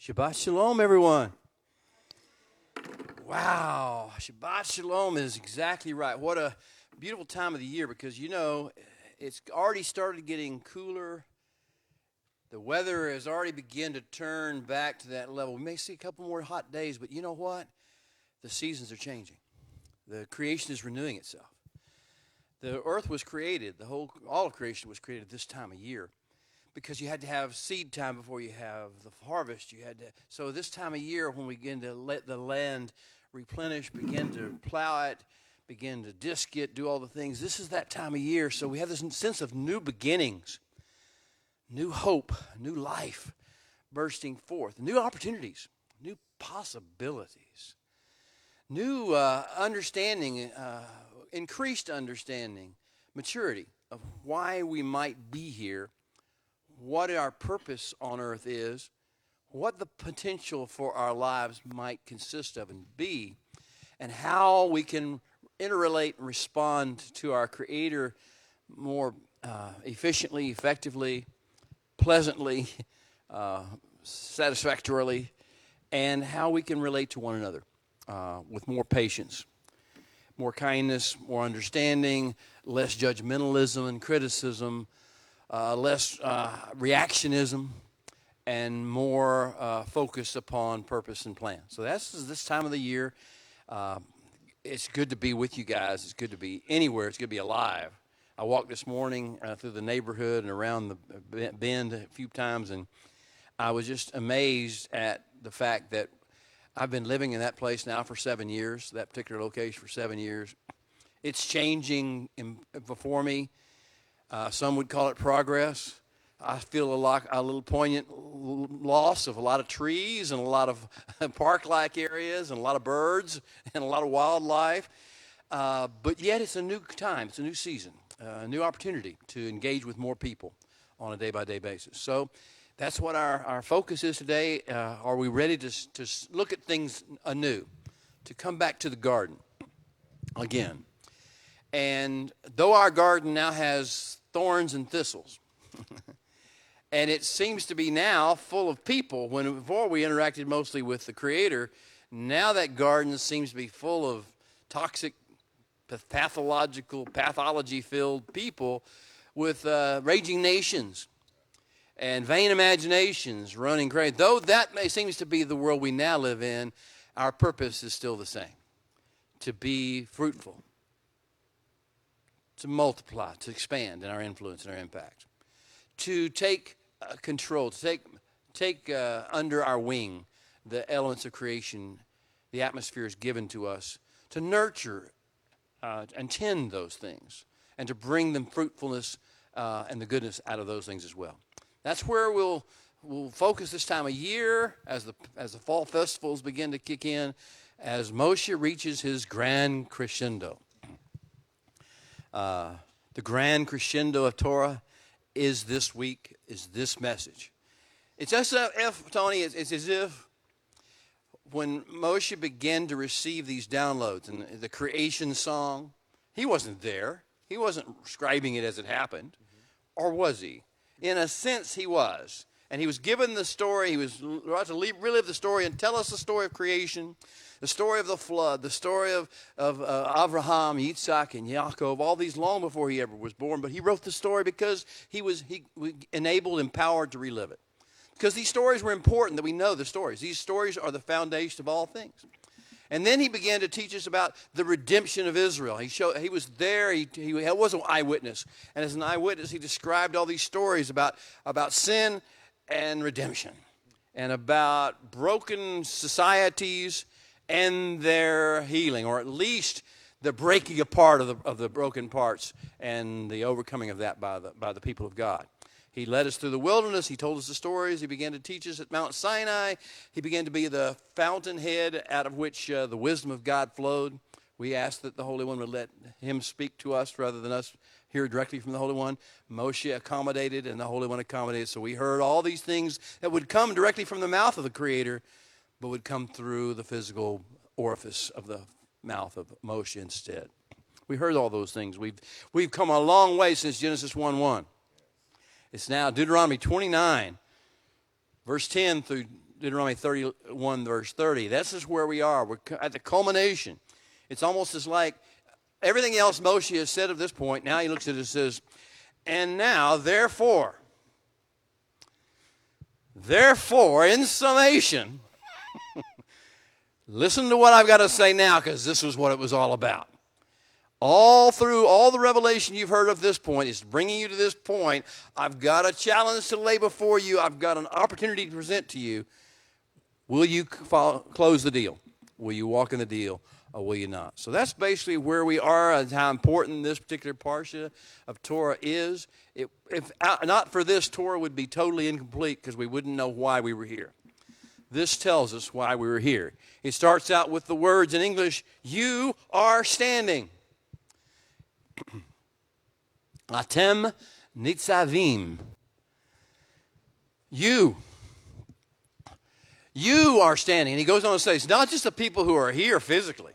Shabbat Shalom, everyone. Wow, Shabbat Shalom is exactly right. What a beautiful time of the year because, you know, it's already started getting cooler. The weather has already begun to turn back to that level. We may see a couple more hot days, but you know what? The seasons are changing. The creation is renewing itself. The earth was created, all of creation was created this time of year because you had to have seed time before you have the harvest. So this time of year when we begin to let the land replenish, begin to plow it, begin to disc it, do all the things, this is that time of year. So we have this sense of new beginnings, new hope, new life bursting forth, new opportunities, new possibilities, new understanding, increased understanding, maturity of why we might be here, what our purpose on earth is, what the potential for our lives might consist of and be, and how we can interrelate and respond to our Creator more efficiently, effectively, pleasantly, satisfactorily, and how we can relate to one another with more patience, more kindness, more understanding, less judgmentalism and criticism, less reactionism, and more focus upon purpose and plan. So that's this time of the year. It's good to be with you guys. It's good to be anywhere. It's good to be alive. I walked this morning through the neighborhood and around the bend a few times, and I was just amazed at the fact that I've been living in that place now for 7 years, that particular location for 7 years. It's changing before me. Some would call it progress. I feel a little poignant loss of a lot of trees and a lot of park-like areas and a lot of birds and a lot of wildlife. But yet it's a new time. It's a new season, a new opportunity to engage with more people on a day-by-day basis. So that's what our focus is today. Are we ready to look at things anew, to come back to the garden again? And though our garden now has thorns and thistles, and it seems to be now full of people, when before we interacted mostly with the Creator, now that garden seems to be full of toxic, pathology-filled people with raging nations and vain imaginations running crazy. Though that seems to be the world we now live in, our purpose is still the same: to be fruitful, to multiply, to expand in our influence and our impact, to take control, to take under our wing the elements of creation, the atmosphere is given to us, to nurture and tend those things, and to bring them fruitfulness and the goodness out of those things as well. That's where we'll focus this time of year as the fall festivals begin to kick in, as Moshe reaches his grand crescendo. The grand crescendo of Torah is this week, is this message. It's as if, Tony, it's as if when Moshe began to receive these downloads and the creation song, he wasn't there. He wasn't scribing it as it happened. Or was he? In a sense, he was. And he was given the story. He was about to relive the story and tell us the story of creation, the story of the flood, the story of Abraham, Yitzhak, and Yaakov, all these long before he ever was born. But he wrote the story because he was enabled, empowered to relive it. Because these stories were important that we know the stories. These stories are the foundation of all things. And then he began to teach us about the redemption of Israel. He was there. He was an eyewitness. And as an eyewitness, he described all these stories about sin and redemption, and about broken societies and their healing, or at least the breaking apart of the broken parts and the overcoming of that by the people of God. He led us through the wilderness. He told us the stories. He began to teach us at Mount Sinai. He began to be the fountainhead out of which the wisdom of God flowed. We asked that the Holy One would let him speak to us rather than us hear directly from the Holy One. Moshe accommodated, and the Holy One accommodated. So we heard all these things that would come directly from the mouth of the Creator, but would come through the physical orifice of the mouth of Moshe instead. We heard all those things. We've come a long way since Genesis 1:1. It's now Deuteronomy 29, verse 10 through Deuteronomy 31, verse 30. This is where we are. We're at the culmination. It's almost as like everything else Moshe has said at this point. Now he looks at it and says, and now, therefore, in summation, listen to what I've got to say now, because this was what it was all about. All through all the revelation you've heard of this point is bringing you to this point. I've got a challenge to lay before you. I've got an opportunity to present to you. Will you close the deal? Will you walk in the deal, or will you not? So that's basically where we are and how important this particular parsha of Torah is. If not for this, Torah would be totally incomplete because we wouldn't know why we were here. This tells us why we were here. It starts out with the words in English, you are standing. Atem Nitzavim. You are standing. And he goes on to say, it's not just the people who are here physically.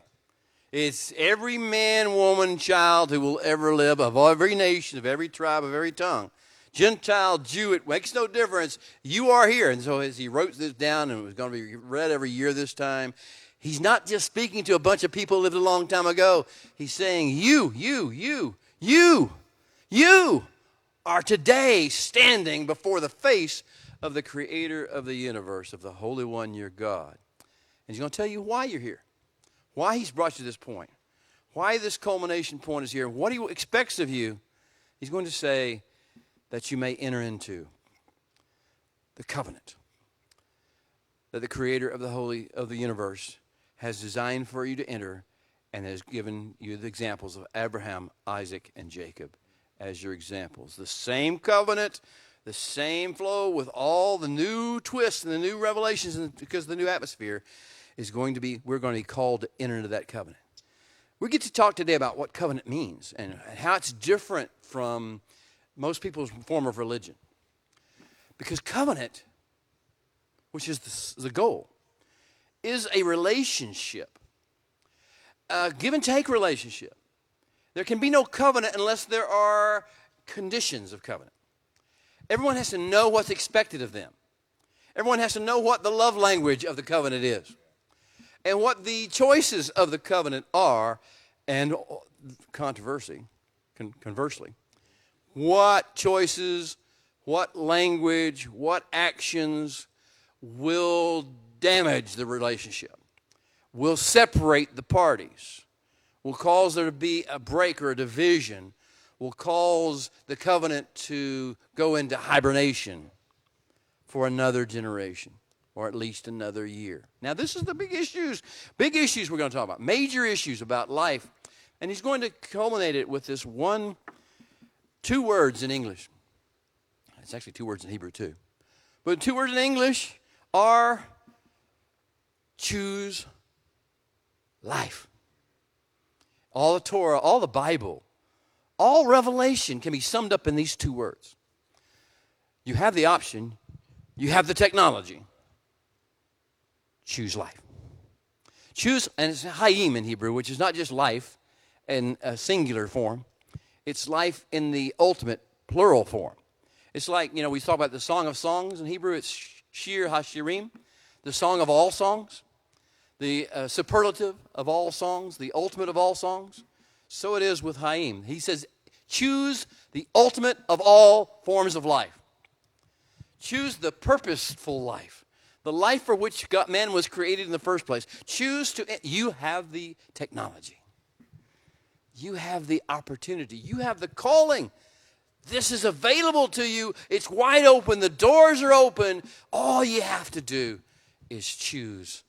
It's every man, woman, child who will ever live, of every nation, of every tribe, of every tongue. Gentile, Jew, it makes no difference. You are here. And so as he wrote this down, and it was going to be read every year this time, he's not just speaking to a bunch of people who lived a long time ago. He's saying, you are today standing before the face of the Creator of the universe, of the Holy One, your God. And he's going to tell you why you're here, why he's brought you to this point, why this culmination point is here, what he expects of you. He's going to say that you may enter into the covenant that the Creator of the universe has designed for you to enter, and has given you the examples of Abraham, Isaac, and Jacob as your examples. The same covenant, the same flow with all the new twists and the new revelations, and because the new atmosphere is going to be, we're going to be called to enter into that covenant. We get to talk today about what covenant means and how it's different from most people's form of religion. Because covenant, which is the goal, is a relationship, a give and take relationship. There can be no covenant unless there are conditions of covenant. Everyone has to know what's expected of them. Everyone has to know what the love language of the covenant is, and what the choices of the covenant are, and conversely, what choices, what language, what actions will damage the relationship, will separate the parties, will cause there to be a break or a division, will cause the covenant to go into hibernation for another generation, or at least another year. Now, this is the big issues we're going to talk about, major issues about life. And he's going to culminate it with this two words in English. It's actually two words in Hebrew too. But two words in English are choose life. All the Torah, all the Bible, all revelation can be summed up in these two words. You have the option, you have the technology. Choose life. Choose, and it's hayim in Hebrew, which is not just life in a singular form. It's life in the ultimate plural form. It's like, we talk about the Song of Songs in Hebrew. It's Shir HaShirim, the song of all songs, the superlative of all songs, the ultimate of all songs. So it is with Hayim. He says, choose the ultimate of all forms of life. Choose the purposeful life, the life for which man was created in the first place. You have the technology. You have the opportunity. You have the calling. This is available to you. It's wide open. The doors are open. All you have to do is choose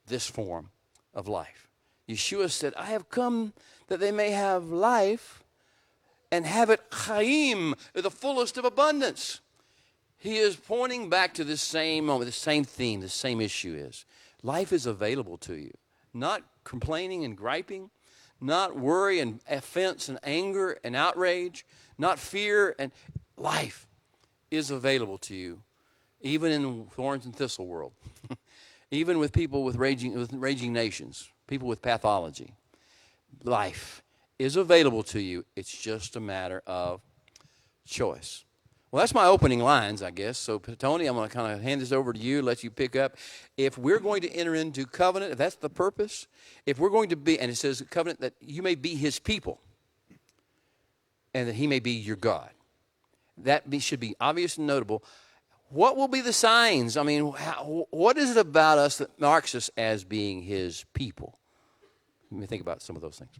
this form of life. Yeshua said, I have come that they may have life and have it chaim, the fullest of abundance. He is pointing back to this same moment, the same theme, the same issue is. Life is available to you. Not complaining and griping, not worry and offense and anger and outrage, not fear, and life is available to you, even in thorns and thistle world, even with people with raging nations, people with pathology. Life is available to you. It's just a matter of choice. Well, that's my opening lines, I guess. So, Tony, I'm going to kind of hand this over to you, let you pick up. If we're going to enter into covenant, if that's the purpose, if we're going to be, and it says covenant that you may be his people and that he may be your God. Should be obvious and notable. What will be the signs? I mean, what is it about us that marks us as being his people? Let me think about some of those things.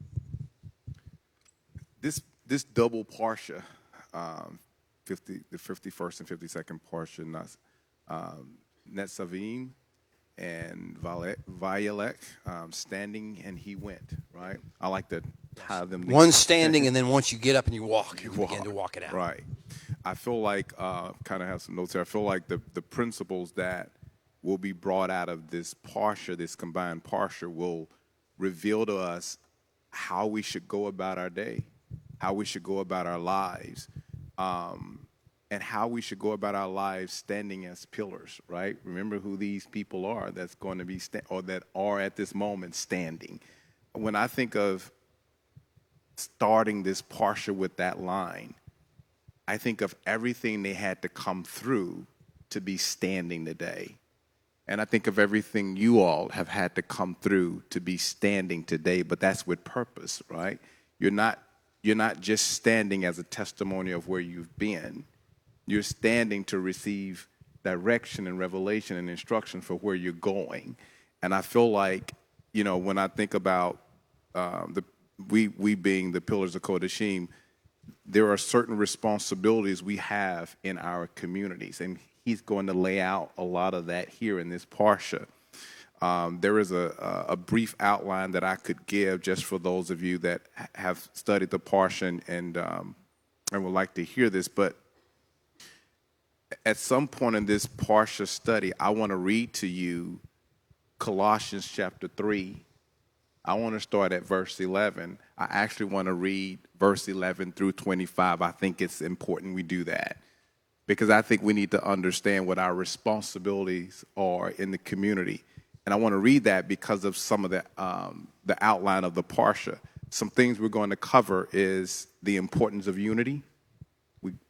This double parsha, the 51st and 52nd parsha, Nitzavim and Vayelech, standing and he went, right? I like to tie them together. One standing, and then once you get up and you begin to walk it out. Right. I feel like, kind of have some notes here, I feel like the principles that will be brought out of this parsha, this combined parsha, will reveal to us how we should go about our day, how we should go about our lives, and how we should go about our lives standing as pillars, right? Remember who these people are that's going to be, or that are at this moment standing. When I think of starting this parsha with that line, I think of everything they had to come through to be standing today. And I think of everything you all have had to come through to be standing today, but that's with purpose, right? You're not just standing as a testimony of where you've been. You're standing to receive direction and revelation and instruction for where you're going. And I feel like, when I think about we being the pillars of Kodashim, there are certain responsibilities we have in our communities, and he's going to lay out a lot of that here in this parsha. There is a brief outline that I could give just for those of you that have studied the parsha and would like to hear this. But at some point in this parsha study, I want to read to you Colossians chapter 3. I want to start at verse 11. I actually want to read verse 11 through 25. I think it's important we do that because I think we need to understand what our responsibilities are in the community. And I want to read that because of some of the outline of the parsha. Some things we're going to cover is the importance of unity.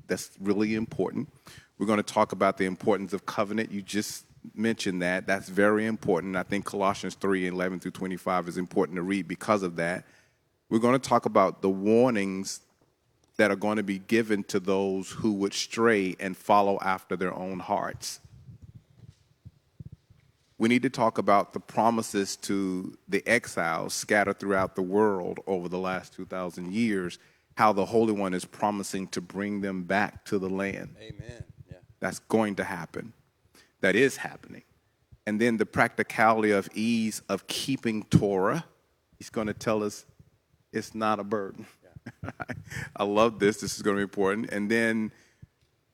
That's really important. We're going to talk about the importance of covenant. You just mentioned that. That's very important. I think Colossians 3, 11 through 25 is important to read because of that. We're going to talk about the warnings that are going to be given to those who would stray and follow after their own hearts. We need to talk about the promises to the exiles scattered throughout the world over the last 2,000 years, how the Holy One is promising to bring them back to the land. Amen. Yeah. That's going to happen. That is happening. And then the practicality of ease of keeping Torah. He's going to tell us it's not a burden. Yeah. I love this. This is going to be important. And then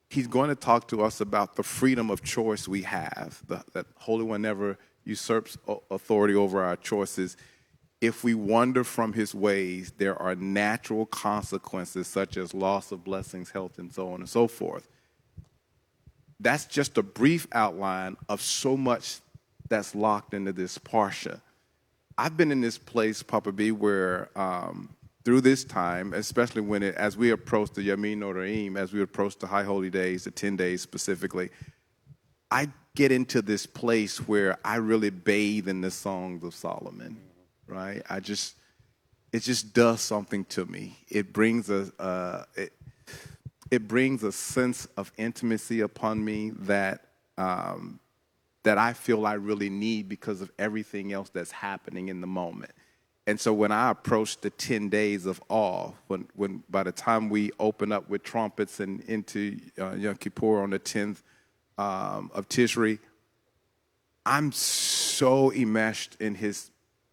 he's going to talk to us about the freedom of choice we have. That Holy One never usurps authority over our choices. If we wander from his ways, there are natural consequences such as loss of blessings, health, and so on and so forth. That's just a brief outline of so much that's locked into this parsha. I've been in this place, Papa B, where through this time, especially as we approach the Yamin Noraim, as we approach the High Holy Days, the 10 days specifically, I get into this place where I really bathe in the Songs of Solomon, right? It just does something to me. It brings it brings a sense of intimacy upon me that I feel I really need because of everything else that's happening in the moment. And so when I approach the 10 days of awe, when by the time we open up with trumpets and into Yom Kippur on the 10th of Tishri, I'm so enmeshed in his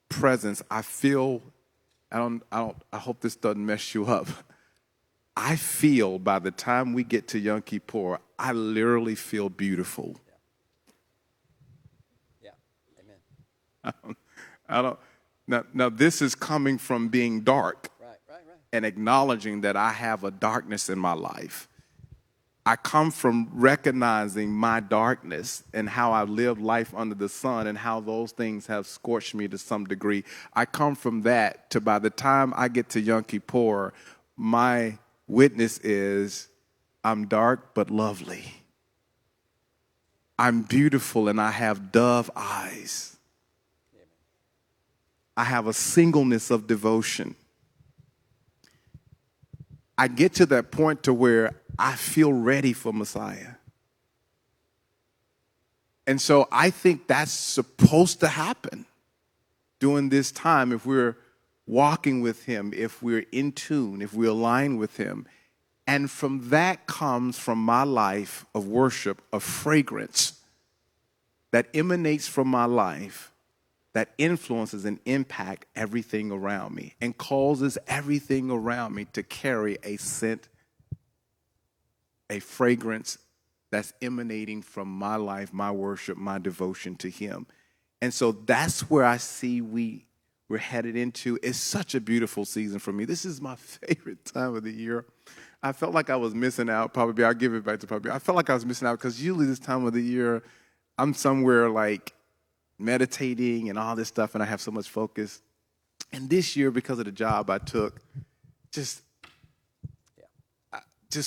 presence. I feel, I hope this doesn't mess you up. I feel by the time we get to Yom Kippur, I literally feel beautiful. Yeah. Amen. I don't. Now this is coming from being dark, Right. and acknowledging that I have a darkness in my life. I come from recognizing my darkness and how I lived life under the sun and how those things have scorched me to some degree. I come from that to by the time I get to Yom Kippur, my witness is I'm dark but lovely. I'm beautiful and I have dove eyes. I have a singleness of devotion. I get to that point to where I feel ready for Messiah. And so I think that's supposed to happen during this time if we're walking with him, if we're in tune, if we align with him. And from that comes from my life of worship, a fragrance that emanates from my life that influences and impact everything around me and causes everything around me to carry a scent, a fragrance that's emanating from my life, my worship, my devotion to him. And so that's where I see we're headed into. It's such a beautiful season for me. This is my favorite time of the year. I felt like I was missing out. Probably, I'll give it back to Probably. I felt like I was missing out because usually this time of the year, I'm somewhere like meditating and all this stuff, and I have so much focus. And this year, because of the job I took, just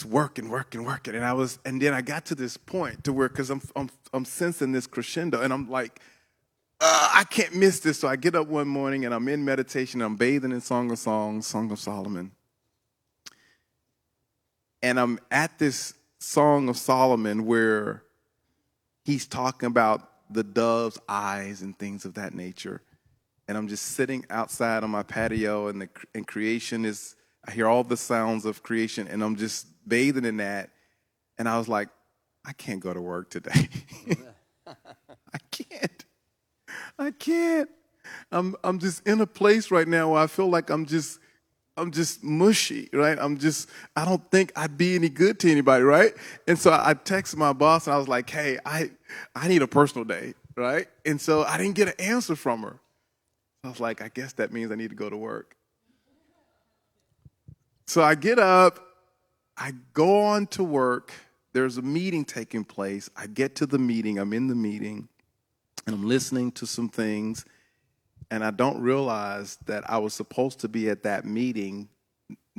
working. And then I got to this point to where, because I'm sensing this crescendo, and I'm like, I can't miss this. So I get up one morning and I'm in meditation. I'm bathing in Song of Songs, Song of Solomon. And I'm at this Song of Solomon where he's talking about the dove's eyes and things of that nature. And I'm just sitting outside on my patio, and creation is, I hear all the sounds of creation, and I'm just bathing in that. And I was like, I can't go to work today. I can't. I'm just in a place right now where I feel like I'm just mushy, right? I don't think I'd be any good to anybody, right? And so I texted my boss and I was like, hey, I need a personal day, right? And so I didn't get an answer from her. I was like, I guess that means I need to go to work. So I get up, I go on to work. There's a meeting taking place. I get to the meeting, I'm in the meeting, and I'm listening to some things. And I don't realize that I was supposed to be at that meeting.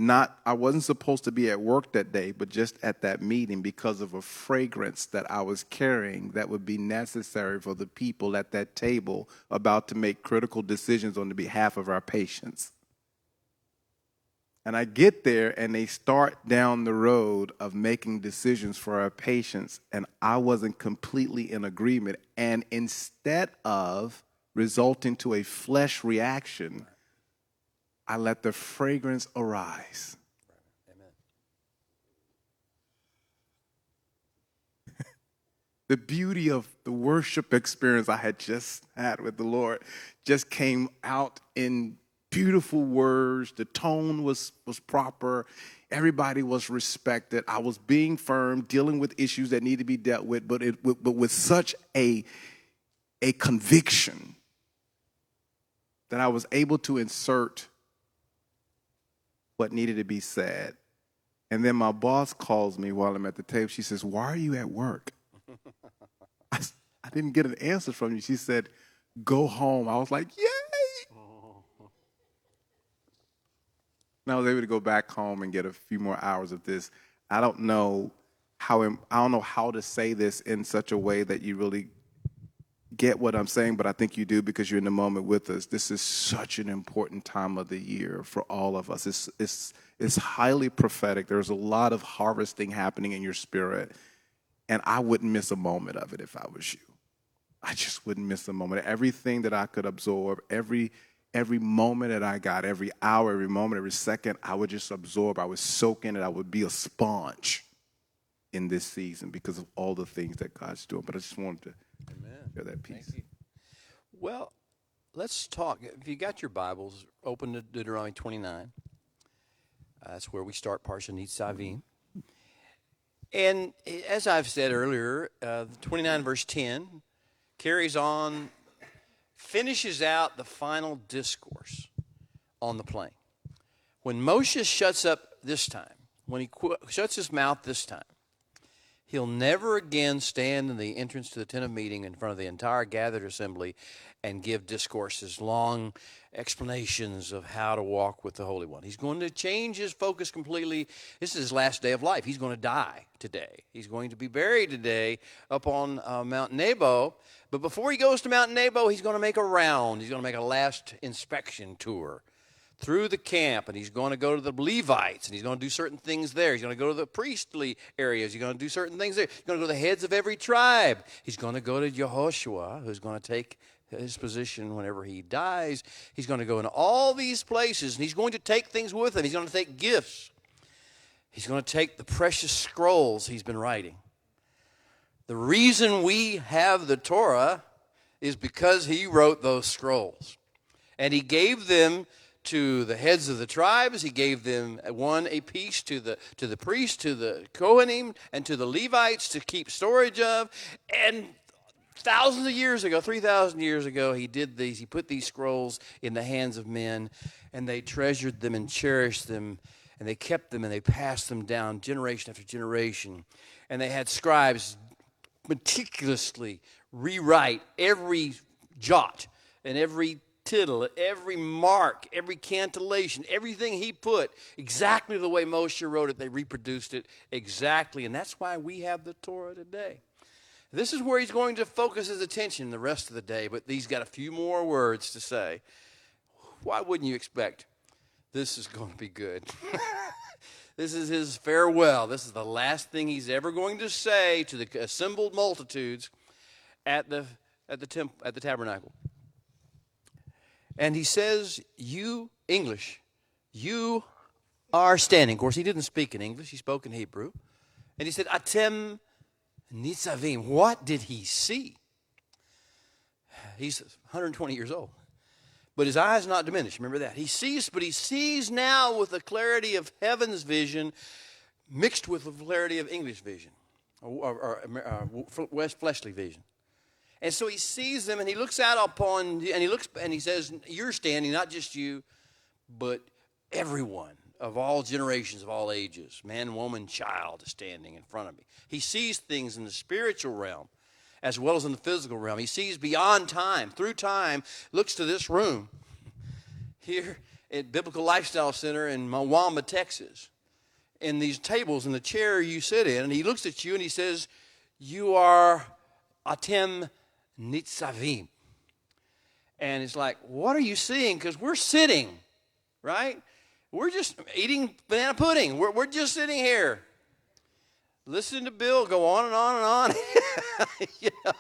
I wasn't supposed to be at work that day, but just at that meeting because of a fragrance that I was carrying that would be necessary for the people at that table about to make critical decisions on the behalf of our patients. And I get there and they start down the road of making decisions for our patients, and I wasn't completely in agreement. And instead of resulting to a flesh reaction, I let the fragrance arise. Amen. The beauty of the worship experience I had just had with the Lord just came out in beautiful words. The tone was proper. Everybody was respected. I was being firm, dealing with issues that need to be dealt with, but with such a conviction that I was able to insert what needed to be said. And then my boss calls me while I'm at the table. She says, why are you at work? I didn't get an answer from you. She said, go home. I was like, yay! And I was able to go back home and get a few more hours of this. I don't know how to say this in such a way that you really get what I'm saying, but I think you do because you're in the moment with us. This is such an important time of the year for all of us. It's highly prophetic. There's a lot of harvesting happening in your spirit, and I wouldn't miss a moment of it if I was you. I just wouldn't miss a moment. Everything that I could absorb, every moment that I got, every hour, every moment, every second, I would just absorb. I would soak in it. I would be a sponge in this season because of all the things that God's doing. But I just wanted to share that piece. Thank you. Well, let's talk. If you got your Bibles, open to Deuteronomy 29. That's where we start Parsha Nitzavim. And as I've said earlier, 29 verse 10 carries on, finishes out the final discourse on the plain. When Moshe shuts up this time, when he shuts his mouth this time, he'll never again stand in the entrance to the tent of meeting in front of the entire gathered assembly and give discourses, long explanations of how to walk with the Holy One. He's going to change his focus completely. This is his last day of life. He's going to die today. He's going to be buried today up on Mount Nebo. But before he goes to Mount Nebo, he's going to make a round. He's going to make a last inspection tour through the camp, and he's going to go to the Levites, and he's going to do certain things there. He's going to go to the priestly areas. He's going to do certain things there. He's going to go to the heads of every tribe. He's going to go to Yehoshua, who's going to take his position whenever he dies. He's going to go in all these places, and he's going to take things with him. He's going to take gifts. He's going to take the precious scrolls he's been writing. The reason we have the Torah is because he wrote those scrolls, and he gave them to the heads of the tribes. He gave them a piece to the priests, to the Kohanim, and to the Levites to keep storage of. And thousands of years ago, 3,000 years ago, he did these. He put these scrolls in the hands of men, and they treasured them and cherished them, and they kept them, and they passed them down generation after generation. And they had scribes meticulously rewrite every jot and every tittle, every mark, every cantillation, everything he put exactly the way Moshe wrote it. They reproduced it exactly, and that's why we have the Torah today. This is where he's going to focus his attention the rest of the day, but he's got a few more words to say. Why wouldn't you expect this is going to be good? This is his farewell. This is the last thing he's ever going to say to the assembled multitudes at the tabernacle. And he says, you are standing. Of course, he didn't speak in English. He spoke in Hebrew. And he said, Atem Nitzavim. What did he see? He's 120 years old. But his eyes not diminished. Remember that. He sees now with the clarity of heaven's vision mixed with the clarity of English vision, or West fleshly vision. And so he sees them, and he looks out upon, and he says, you're standing, not just you, but everyone of all generations, of all ages, man, woman, child, is standing in front of me. He sees things in the spiritual realm as well as in the physical realm. He sees beyond time, through time, looks to this room here at Biblical Lifestyle Center in Mwamba, Texas, in these tables in the chair you sit in, and he looks at you and he says, you are Atem Nitzavim. And it's like, what are you seeing? Because we're sitting, right? We're just eating banana pudding. We're just sitting here. Listening to Bill go on and on and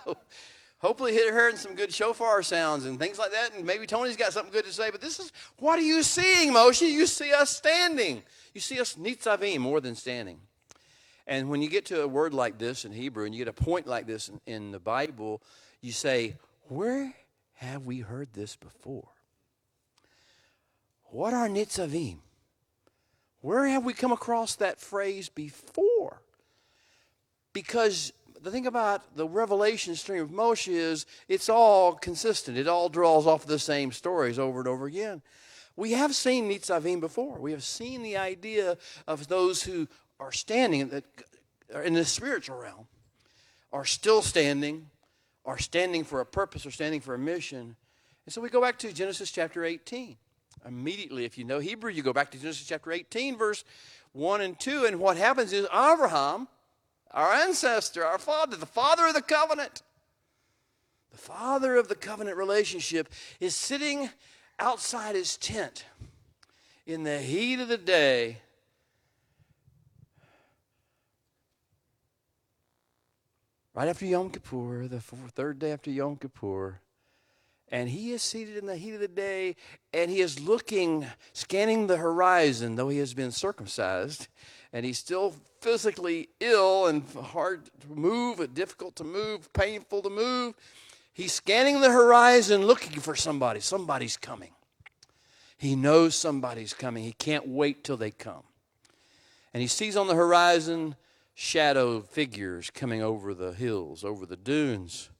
on. Hopefully hearing some good shofar sounds and things like that. And maybe Tony's got something good to say. But this is, what are you seeing, Moshe? You see us standing. You see us nitzavim, more than standing. And when you get to a word like this in Hebrew, and you get a point like this in the Bible, you say, where have we heard this before? What are nitzavim? Where have we come across that phrase before? Because the thing about the revelation stream of Moshe is it's all consistent. It all draws off the same stories over and over again. We have seen Nitzavim before. We have seen the idea of those who are standing in the spiritual realm, are still standing, are standing for a purpose, or standing for a mission. And so we go back to Genesis chapter 18. Immediately, if you know Hebrew, you go back to Genesis chapter 18, verse 1 and 2, and what happens is Abraham, our ancestor, our father, the father of the covenant, the father of the covenant relationship, is sitting outside his tent in the heat of the day, right after Yom Kippur, the third day after Yom Kippur. And he is seated in the heat of the day, and he is looking, scanning the horizon, though he has been circumcised, and he's still physically ill and hard to move, difficult to move, painful to move. He's scanning the horizon, looking for somebody. Somebody's coming. He knows somebody's coming. He can't wait till they come. And he sees on the horizon shadow figures coming over the hills, over the dunes,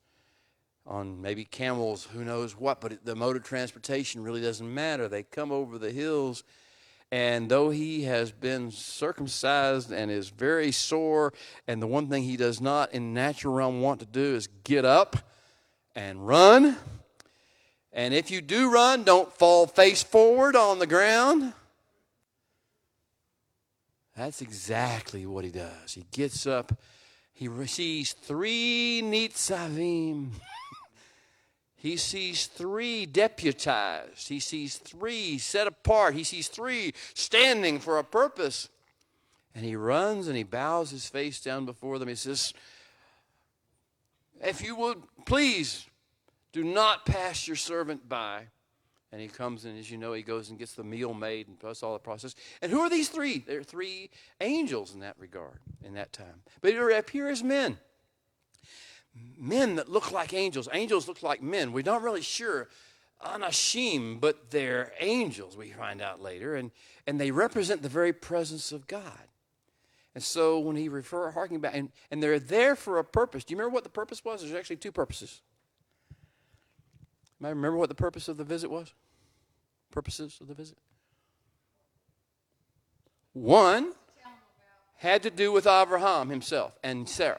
on maybe camels, who knows what, but the mode of transportation really doesn't matter. They come over the hills, and though he has been circumcised and is very sore, and the one thing he does not in the natural realm want to do is get up and run, And if you do run, don't fall face forward on the ground. That's exactly what he does. He gets up. He sees 3 Nitzavim. He sees 3 deputized. He sees 3 set apart. He sees 3 standing for a purpose. And he runs and he bows his face down before them. He says, if you would, please do not pass your servant by. And he comes and, as you know, he goes and gets the meal made and does all the process. And who are these 3? They're 3 angels in that regard, in that time. But they appear as men. Men that look like angels. Angels look like men. We're not really sure. Anashim, but they're angels, we find out later. And they represent the very presence of God. And so when he harking back, and they're there for a purpose. Do you remember what the purpose was? There's actually 2 purposes. Anybody remember what the purpose of the visit was? Purposes of the visit? One had to do with Abraham himself and Sarah.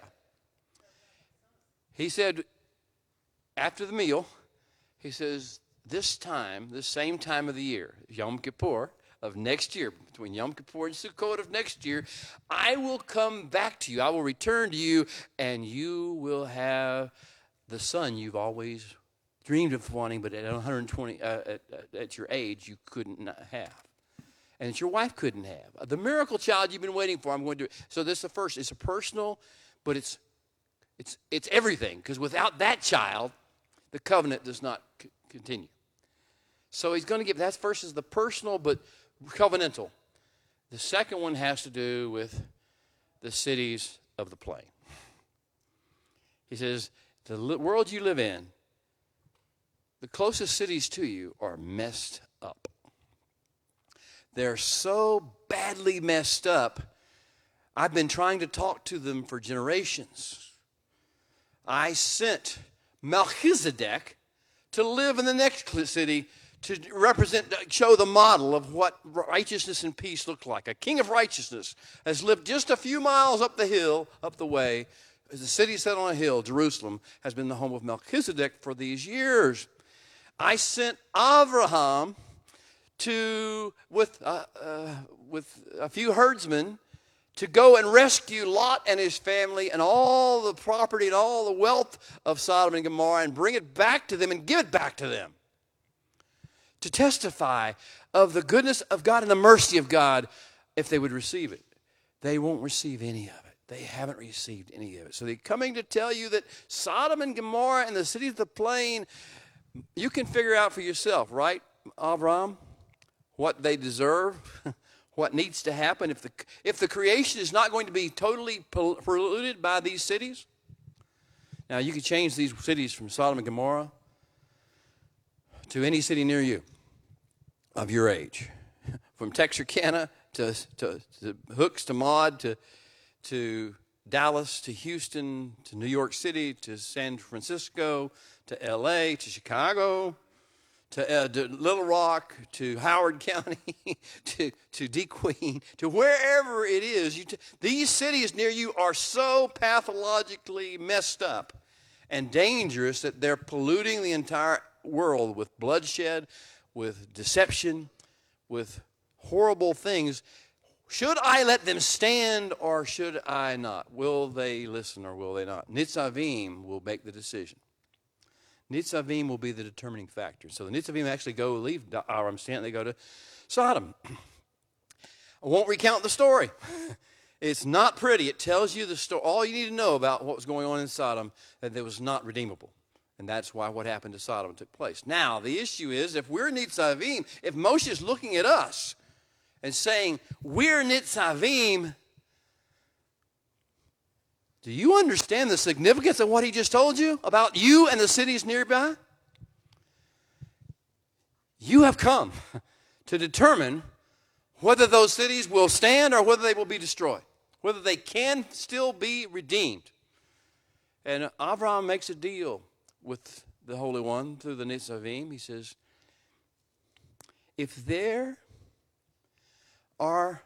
He said, after the meal, he says, this same time of the year, Yom Kippur of next year, between Yom Kippur and Sukkot of next year, I will come back to you. I will return to you, and you will have the son you've always dreamed of wanting, but at 120, at your age, you couldn't have. And that your wife couldn't have. The miracle child you've been waiting for, I'm going to do it. So this is the first. It's a personal, but it's everything. Because without that child, the covenant does not continue. So he's going to give, that first is the personal, but covenantal. The second one has to do with the cities of the plain. He says, the world you live in, the closest cities to you are messed up. They're so badly messed up, I've been trying to talk to them for generations. I sent Melchizedek to live in the next city to show the model of what righteousness and peace look like. A king of righteousness has lived just a few miles up the hill, up the way. The city set on a hill, Jerusalem, has been the home of Melchizedek for these years. I sent Abraham with a few herdsmen to go and rescue Lot and his family and all the property and all the wealth of Sodom and Gomorrah and bring it back to them and give it back to them. To testify of the goodness of God and the mercy of God if they would receive it. They won't receive any of it. They haven't received any of it. So they're coming to tell you that Sodom and Gomorrah and the cities of the plain, you can figure out for yourself, right, Avram, what they deserve, what needs to happen. If the creation is not going to be totally polluted by these cities, now you can change these cities from Sodom and Gomorrah to any city near you of your age, from Texarkana to Hooks to Maud to Dallas to Houston to New York City to San Francisco to L.A. to Chicago to Little Rock to Howard County to DeQueen to wherever it is. These cities near you are so pathologically messed up and dangerous that they're polluting the entire world with bloodshed, with deception, with horrible things. Should I let them stand or should I not? Will they listen or will they not? Nitzavim will make the decision. Nitzavim will be the determining factor. So the Nitzavim actually leave Aram Stanton, they go to Sodom. I won't recount the story. It's not pretty. It tells you the story. All you need to know about what was going on in Sodom, that it was not redeemable. And that's why what happened to Sodom took place. Now, the issue is, if we're Nitzavim, if Moshe is looking at us and saying, we're Nitzavim, do you understand the significance of what he just told you about you and the cities nearby? You have come to determine whether those cities will stand or whether they will be destroyed, whether they can still be redeemed. And Abraham makes a deal with the Holy One through the Nitzavim. He says, if there are,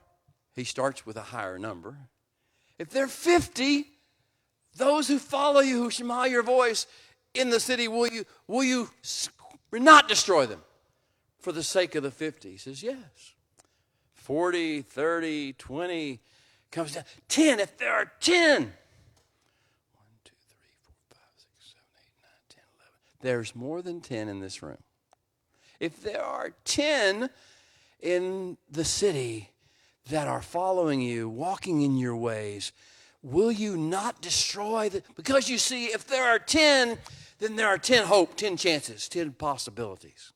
he starts with a higher number, if there are 50, those who follow you, who shema your voice in the city, will you not destroy them for the sake of the 50. He says, yes. 40, 30, 20, comes down. 10, if there are 10. 1, 2, 3, 4, 5, 6, 7, 8, 9, 10, 11. There's more than 10 in this room. If there are 10 in the city that are following you, walking in your ways, will you not destroy the... Because you see, if there are 10, then there are 10 hope, 10 chances, 10 possibilities,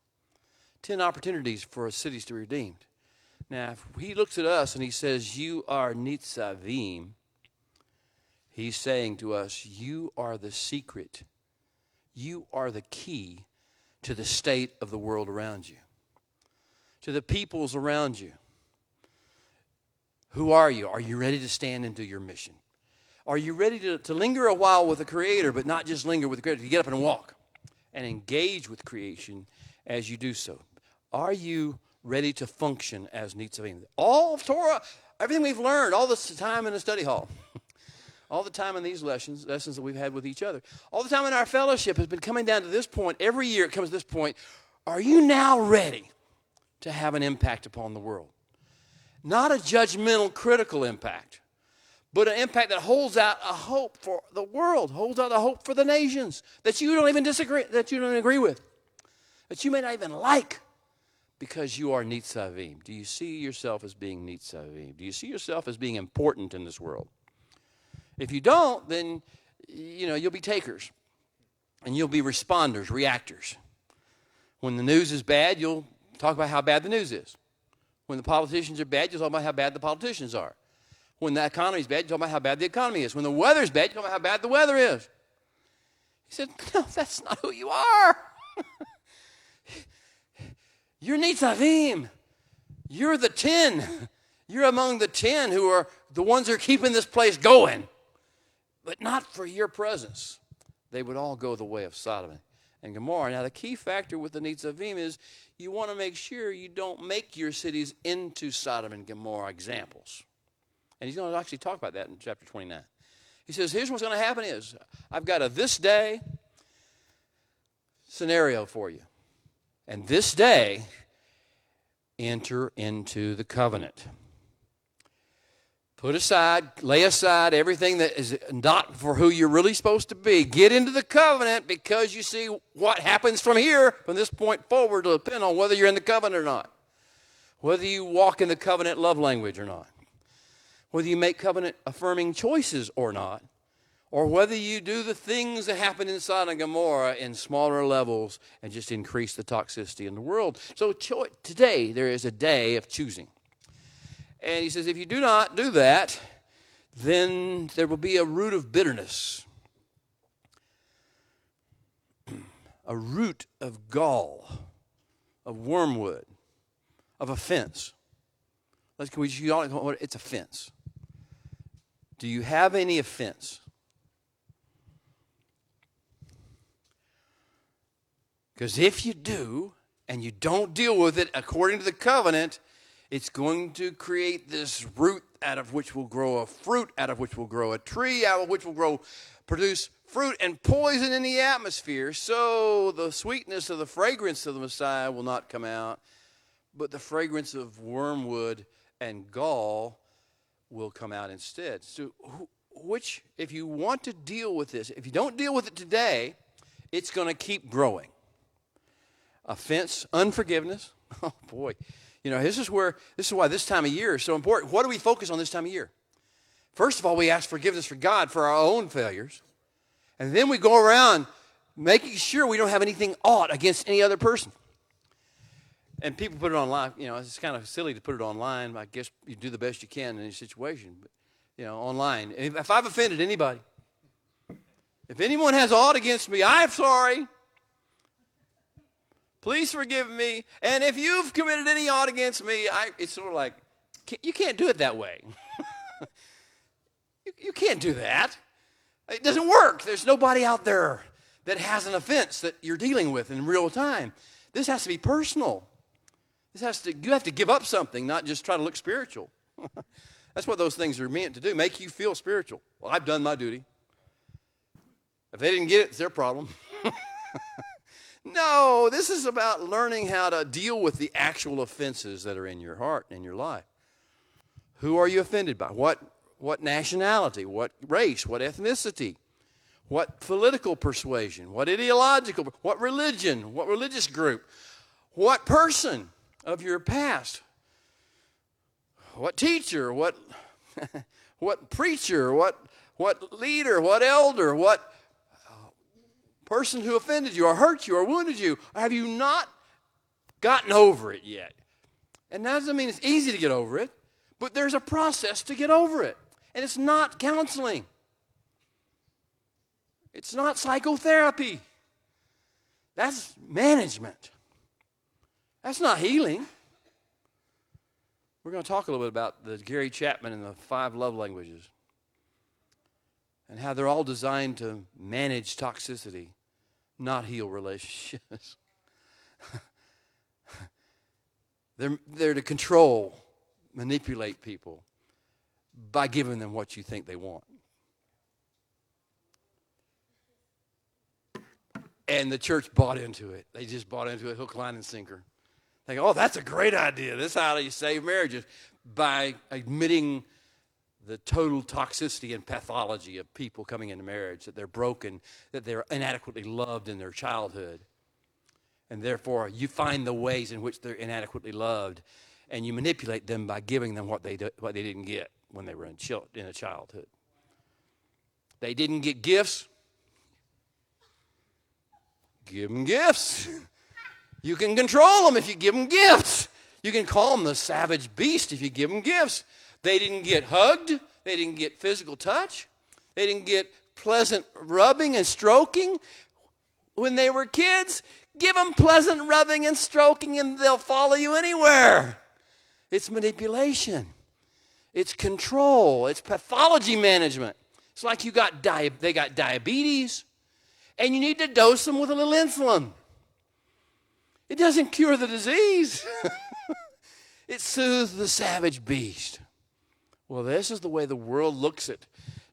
10 opportunities for cities to be redeemed. Now, if he looks at us and he says, you are Nitzavim, he's saying to us, you are the secret. You are the key to the state of the world around you, to the peoples around you. Who are you? Are you ready to stand into your mission? Are you ready to linger a while with the Creator, but not just linger with the Creator? You get up and walk and engage with creation as you do so. Are you ready to function as Nitzavim? All of Torah, everything we've learned, all this time in the study hall, all the time in these lessons that we've had with each other, all the time in our fellowship has been coming down to this point. Every year it comes to this point. Are you now ready to have an impact upon the world? Not a judgmental, critical impact, but an impact that holds out a hope for the world, holds out a hope for the nations that you don't even disagree, that you don't agree with, that you may not even like, because you are Nitzavim. Do you see yourself as being Nitzavim? Do you see yourself as being important in this world? If you don't, then you'll be takers, and you'll be responders, reactors. When the news is bad, you'll talk about how bad the news is. When the politicians are bad, you'll talk about how bad the politicians are. When the economy is bad, you talk about how bad the economy is. When the weather's bad, you talk about how bad the weather is. He said, no, that's not who you are. You're Nitzavim. You're the 10. You're among the 10 who are the ones who are keeping this place going. But not for your presence. They would all go the way of Sodom and Gomorrah. Now, the key factor with the Nitzavim is you want to make sure you don't make your cities into Sodom and Gomorrah examples. And he's going to actually talk about that in chapter 29. He says, here's what's going to happen is, I've got a this day scenario for you. And this day, enter into the covenant. Put aside, lay aside everything that is not for who you're really supposed to be. Get into the covenant, because you see what happens from here, from this point forward, will depend on whether you're in the covenant or not. Whether you walk in the covenant love language or not. Whether you make covenant affirming choices or not. Or whether you do the things that happen in Sodom and Gomorrah in smaller levels and just increase the toxicity in the world. So today, there is a day of choosing. And he says, if you do not do that, then there will be a root of bitterness, a root of gall, of wormwood, of offense. It's offense. Do you have any offense? Because if you do, and you don't deal with it according to the covenant, it's going to create this root out of which will grow a fruit, out of which will grow a tree, out of which will produce fruit and poison in the atmosphere. So the sweetness of the fragrance of the Messiah will not come out, but the fragrance of wormwood and gall will come out instead. So which, if you want to deal with this, if you don't deal with it today, it's going to keep growing. Offense, unforgiveness. Oh, boy. This is why this time of year is so important. What do we focus on this time of year? First of all, we ask forgiveness for God for our own failures. And then we go around making sure we don't have anything ought against any other person. And people put it online. It's kind of silly to put it online. I guess you do the best you can in any situation. But, online. If I've offended anybody, if anyone has ought against me, I'm sorry. Please forgive me. And if you've committed any ought against me, it's sort of like, you can't do it that way. you can't do that. It doesn't work. There's nobody out there that has an offense that you're dealing with in real time. This has to be personal. You have to give up something, not just try to look spiritual. That's what those things are meant to do, make you feel spiritual. Well, I've done my duty. If they didn't get it, it's their problem. No, this is about learning how to deal with the actual offenses that are in your heart and in your life. Who are you offended by? What nationality? What race? What ethnicity? What political persuasion? What ideological? What religion? What religious group? What person of your past? What teacher? What what preacher? What leader? What elder? What person who offended you or hurt you or wounded you? Have you not gotten over it yet? And that doesn't mean it's easy to get over it, but there's a process to get over it. And it's not counseling. It's not psychotherapy. That's management. That's not healing. We're going to talk a little bit about the Gary Chapman and the 5 love languages and how they're all designed to manage toxicity, not heal relationships. They're to control, manipulate people by giving them what you think they want. And the church bought into it. They just bought into it hook, line, and sinker. They go, oh, that's a great idea. This is how you save marriages, by admitting the total toxicity and pathology of people coming into marriage, that they're broken, that they're inadequately loved in their childhood. And therefore, you find the ways in which they're inadequately loved, and you manipulate them by giving them what they didn't get when they were in a childhood. They didn't get gifts. Give them gifts. You can control them if you give them gifts. You can call them the savage beast if you give them gifts. They didn't get hugged. They didn't get physical touch. They didn't get pleasant rubbing and stroking when they were kids. Give them pleasant rubbing and stroking and they'll follow you anywhere. It's manipulation. It's control. It's pathology management. It's like they got diabetes and you need to dose them with a little insulin. It doesn't cure the disease. It soothes the savage beast. Well, this is the way the world looks at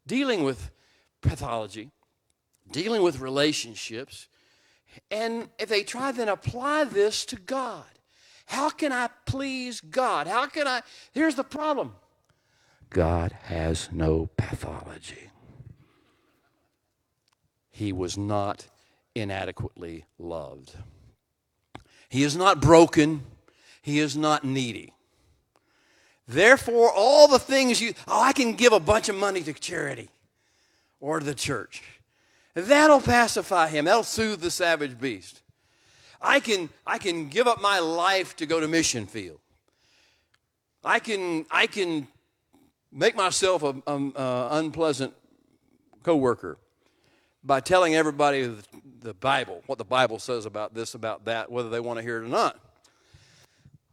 dealing with pathology, dealing with relationships. And if they try then apply this to God, how can I please God? Here's the problem. God has no pathology. He was not inadequately loved. He is not broken. He is not needy. Therefore, all the things I can give a bunch of money to charity or to the church. That'll pacify him. That'll soothe the savage beast. I can give up my life to go to mission field. I can make myself an unpleasant coworker by telling everybody the Bible, what the Bible says about this, about that, whether they want to hear it or not.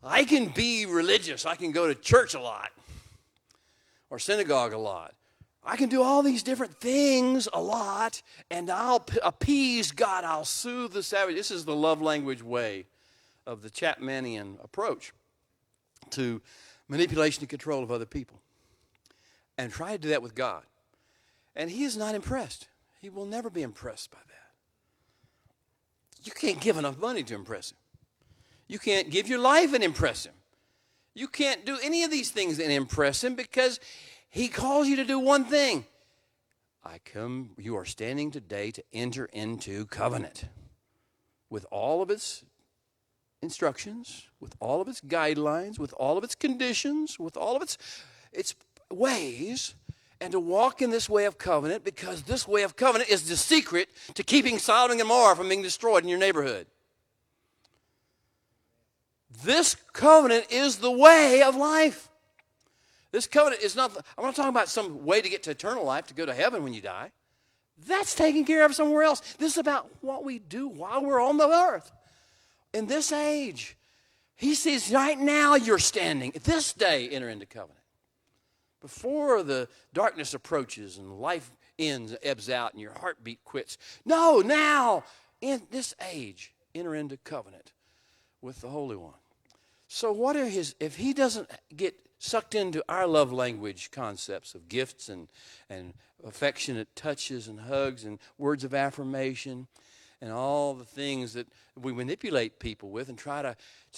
I can be religious. I can go to church a lot or synagogue a lot. I can do all these different things a lot, and I'll appease God. I'll soothe the savage. This is the love language way of the Chapmanian approach to manipulation and control of other people. And try to do that with God. And he is not impressed. He will never be impressed by that. You can't give enough money to impress him. You can't give your life and impress him. You can't do any of these things and impress him because he calls you to do one thing. You are standing today to enter into covenant with all of its instructions, with all of its guidelines, with all of its conditions, with all of its ways, and to walk in this way of covenant, because this way of covenant is the secret to keeping Sodom and Gomorrah from being destroyed in your neighborhood. This covenant is the way of life. This covenant is not, I'm not talking about some way to get to eternal life, to go to heaven when you die. That's taken care of somewhere else. This is about what we do while we're on the earth. In this age, he says, right now you're standing. This day, enter into covenant. Before the darkness approaches and life ends, ebbs out, and your heartbeat quits. No, now, in this age, enter into covenant with the Holy One. So what are if he doesn't get sucked into our love language concepts of gifts and affectionate touches and hugs and words of affirmation and all the things that we manipulate people with and try to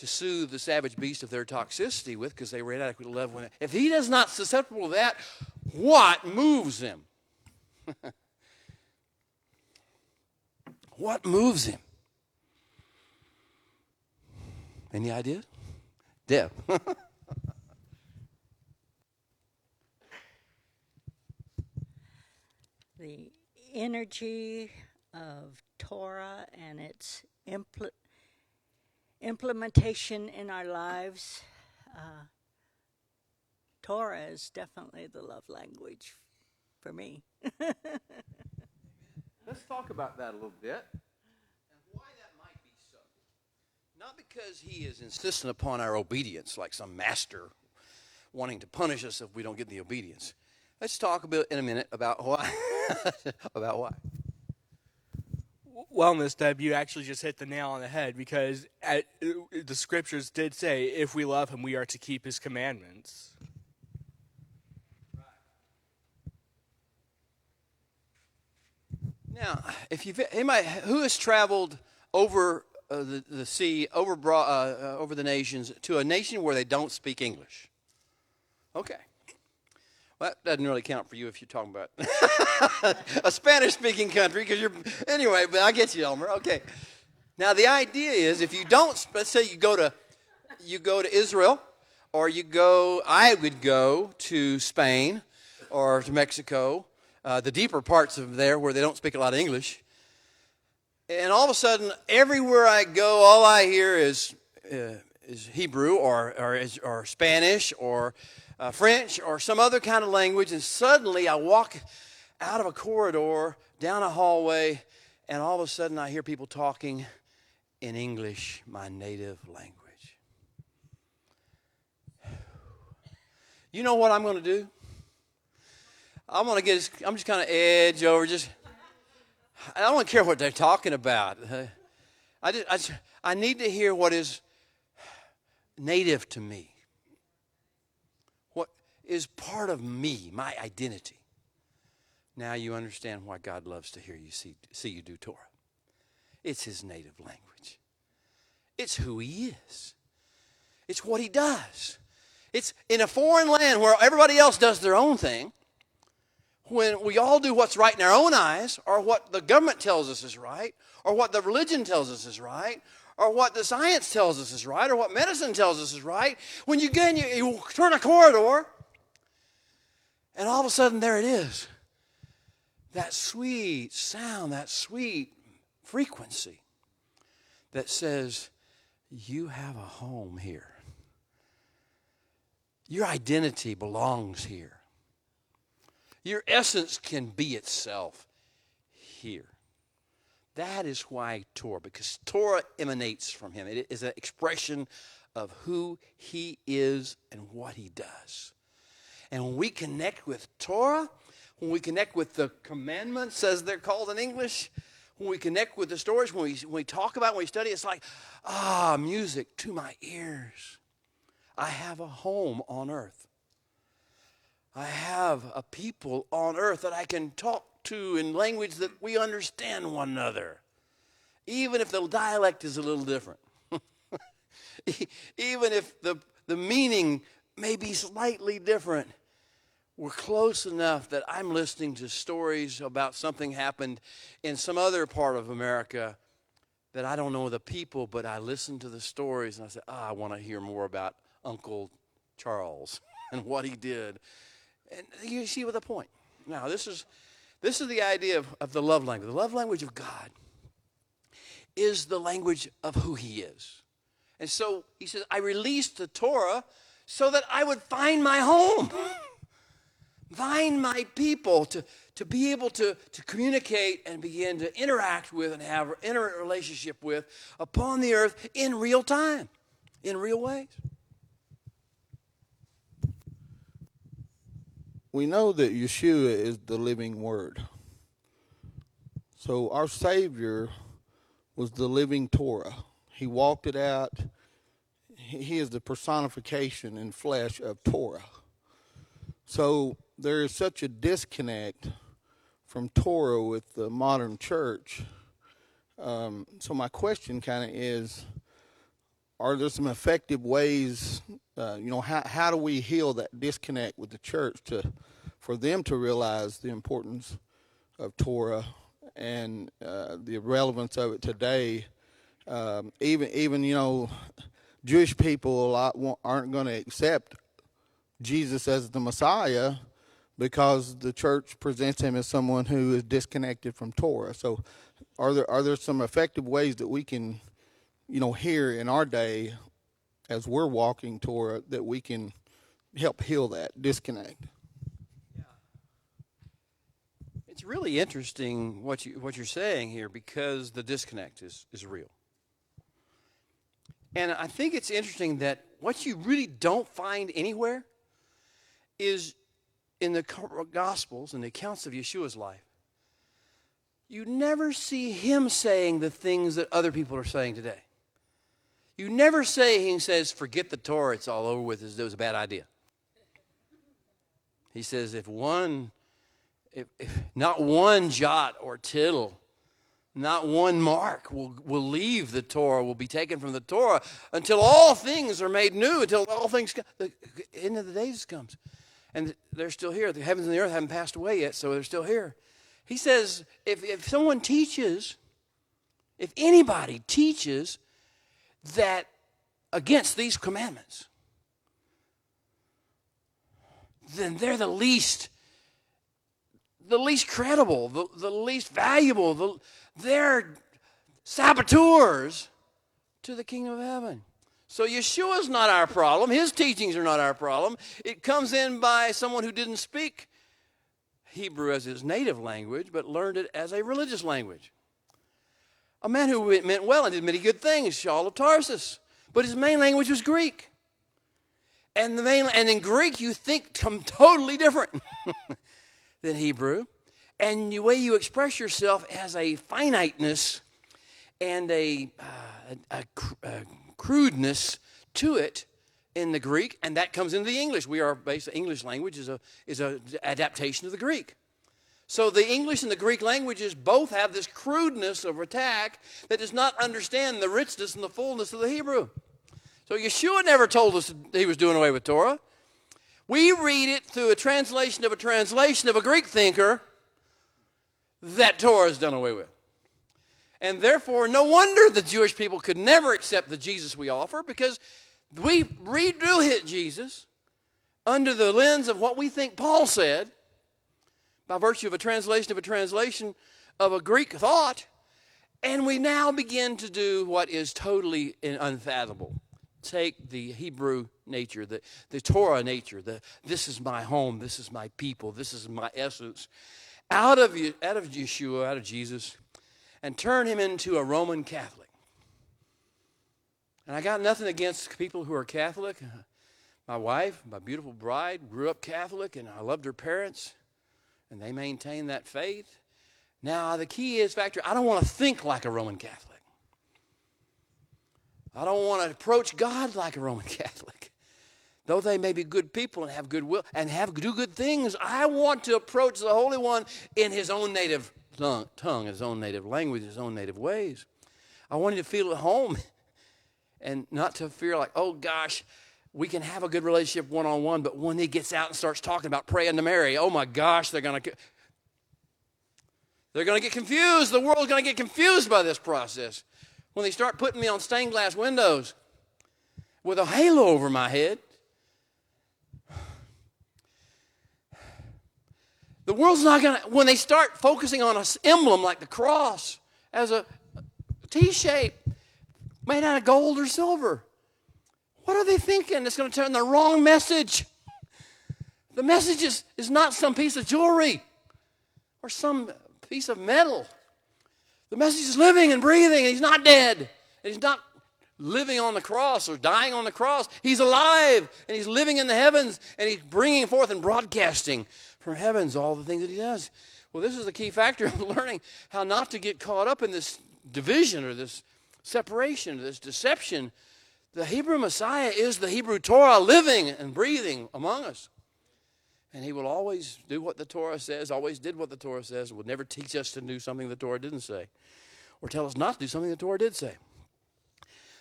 soothe the savage beast of their toxicity with because they were inadequate to love. If he is not susceptible to that, what moves him? What moves him? Any ideas? Deb. The energy of Torah and its implementation in our lives. Torah is definitely the love language for me. Let's talk about that a little bit and why that might be so. Not because he is insistent upon our obedience like some master wanting to punish us if we don't get the obedience. Let's talk a bit in a minute about why. About why. Well, Miss Deb, you actually just hit the nail on the head because the scriptures did say if we love him, we are to keep his commandments. Now, if you've anybody who has traveled over the sea, over the nations, to a nation where they don't speak English? Okay. Well, that doesn't really count for you if you're talking about a Spanish-speaking country, because anyway. But I get you, Elmer. Okay. Now the idea is, if you don't, let's say you go to Israel, or I would go to Spain, or to Mexico, the deeper parts of there where they don't speak a lot of English, and all of a sudden, everywhere I go, all I hear is Hebrew or Spanish or French or some other kind of language, and suddenly I walk out of a corridor, down a hallway, and all of a sudden I hear people talking in English, my native language. You know what I'm going to do? I'm just kind of edge over, I don't care what they're talking about. I need to hear what is native to me. What is part of me, my identity. Now you understand why God loves to hear you see you do Torah. It's his native language. It's who he is. It's what he does. It's in a foreign land where everybody else does their own thing. When we all do what's right in our own eyes, or what the government tells us is right, or what the religion tells us is right, or what the science tells us is right, or what medicine tells us is right, when you get you turn a corridor, and all of a sudden there it is. That sweet sound, that sweet frequency that says, you have a home here. Your identity belongs here. Your essence can be itself here. That is why Torah, because Torah emanates from him. It is an expression of who he is and what he does. And when we connect with Torah, when we connect with the commandments, as they're called in English, when we connect with the stories, when we talk about it, when we study, it's like, music to my ears. I have a home on earth. I have a people on earth that I can talk to in language that we understand one another, even if the dialect is a little different. Even if the meaning may be slightly different, we're close enough that I'm listening to stories about something happened in some other part of America that I don't know the people, but I listen to the stories and I say, I want to hear more about Uncle Charles and what he did. And you see what the point. Now, this is the idea of the love language. The love language of God is the language of who he is. And so he says, I released the Torah so that I would find my home, find my people, to be able to communicate and begin to interact with and have an intimate relationship with upon the earth in real time, in real ways. We know that Yeshua is the living word. So our Savior was the living Torah. He walked it out. He is the personification in flesh of Torah. So there is such a disconnect from Torah with the modern church So my question kind of is, are there some effective ways, how do we heal that disconnect with the church for them to realize the importance of Torah and the relevance of it today? Even Jewish people a lot aren't going to accept Jesus as the Messiah because the church presents him as someone who is disconnected from Torah. So are there some effective ways that we can, here in our day as we're walking Torah, that we can help heal that disconnect? It's really interesting what you're saying here, because the disconnect is real. And I think it's interesting that what you really don't find anywhere is in the Gospels and the accounts of Yeshua's life. You never see him saying the things that other people are saying today. You never he says, forget the Torah, it's all over with, it was a bad idea. He says, if not one jot or tittle, not one mark will leave the Torah, will be taken from the Torah until all things are made new, until all things, the end of the days comes. And they're still here. The heavens and the earth haven't passed away yet, so they're still here. He says, if someone teaches, if anybody teaches that against these commandments, then they're the least credible, the least valuable, they're saboteurs to the kingdom of heaven. So Yeshua's not our problem. His teachings are not our problem. It comes in by someone who didn't speak Hebrew as his native language, but learned it as a religious language. A man who meant well and did many good things, Saul of Tarsus, but his main language was Greek. And in Greek, you think totally different than Hebrew. And the way you express yourself has a finiteness and a crudeness to it in the Greek, and that comes into the English. English language is an adaptation of the Greek. So the English and the Greek languages both have this crudeness of attack that does not understand the richness and the fullness of the Hebrew. So Yeshua never told us he was doing away with Torah. We read it through a translation of a Greek thinker that Torah is done away with. And therefore, no wonder the Jewish people could never accept the Jesus we offer, because we redo Jesus under the lens of what we think Paul said by virtue of a translation of a Greek thought, and we now begin to do what is totally unfathomable. Take the Hebrew nature, the Torah nature, this is my home, this is my people, this is my essence, out of Yeshua, out of Jesus, and turn him into a Roman Catholic. And I got nothing against people who are Catholic. My wife, my beautiful bride, grew up Catholic, and I loved her parents, and they maintained that faith. Now, the key is, I don't want to think like a Roman Catholic. I don't want to approach God like a Roman Catholic. Though they may be good people and have goodwill and do good things, I want to approach the Holy One in his own native tongue, his own native language, his own native ways. I want him to feel at home and not to feel like, oh gosh, we can have a good relationship one-on-one, but when he gets out and starts talking about praying to Mary, oh my gosh, they're going to get confused. The world's going to get confused by this process. When they start putting me on stained glass windows with a halo over my head, the world's not going to, when they start focusing on an emblem like the cross as a T-shape made out of gold or silver, what are they thinking? It's going to turn the wrong message. The message is not some piece of jewelry or some piece of metal. The message is living and breathing, and he's not dead. And he's not living on the cross or dying on the cross. He's alive, and he's living in the heavens, and he's bringing forth and broadcasting from heavens all the things that he does. Well, this is the key factor of learning how not to get caught up in this division or this separation, or this deception. The Hebrew Messiah is the Hebrew Torah living and breathing among us. And he will always do what the Torah says, always did what the Torah says, will never teach us to do something the Torah didn't say. or tell us not to do something the Torah did say.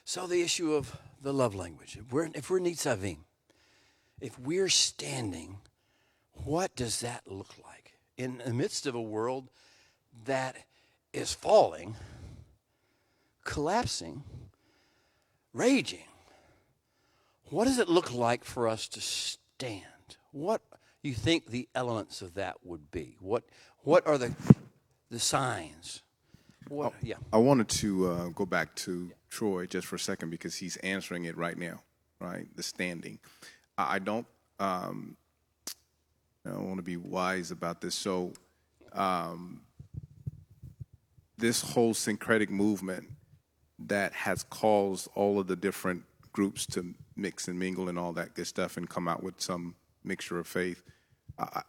So the issue of the love language. If we're Nitzavim, if we're standing, what does that look like? In the midst of a world that is falling, collapsing, raging, what does it look like for us to stand? What you think the elements of that would be? What are the signs? Yeah. I wanted to go back to Troy just for a second because he's answering it right now, right? The standing. I don't want to be wise about this. So this whole syncretic movement that has caused all of the different groups to mix and mingle and all that good stuff and come out with some mixture of faith.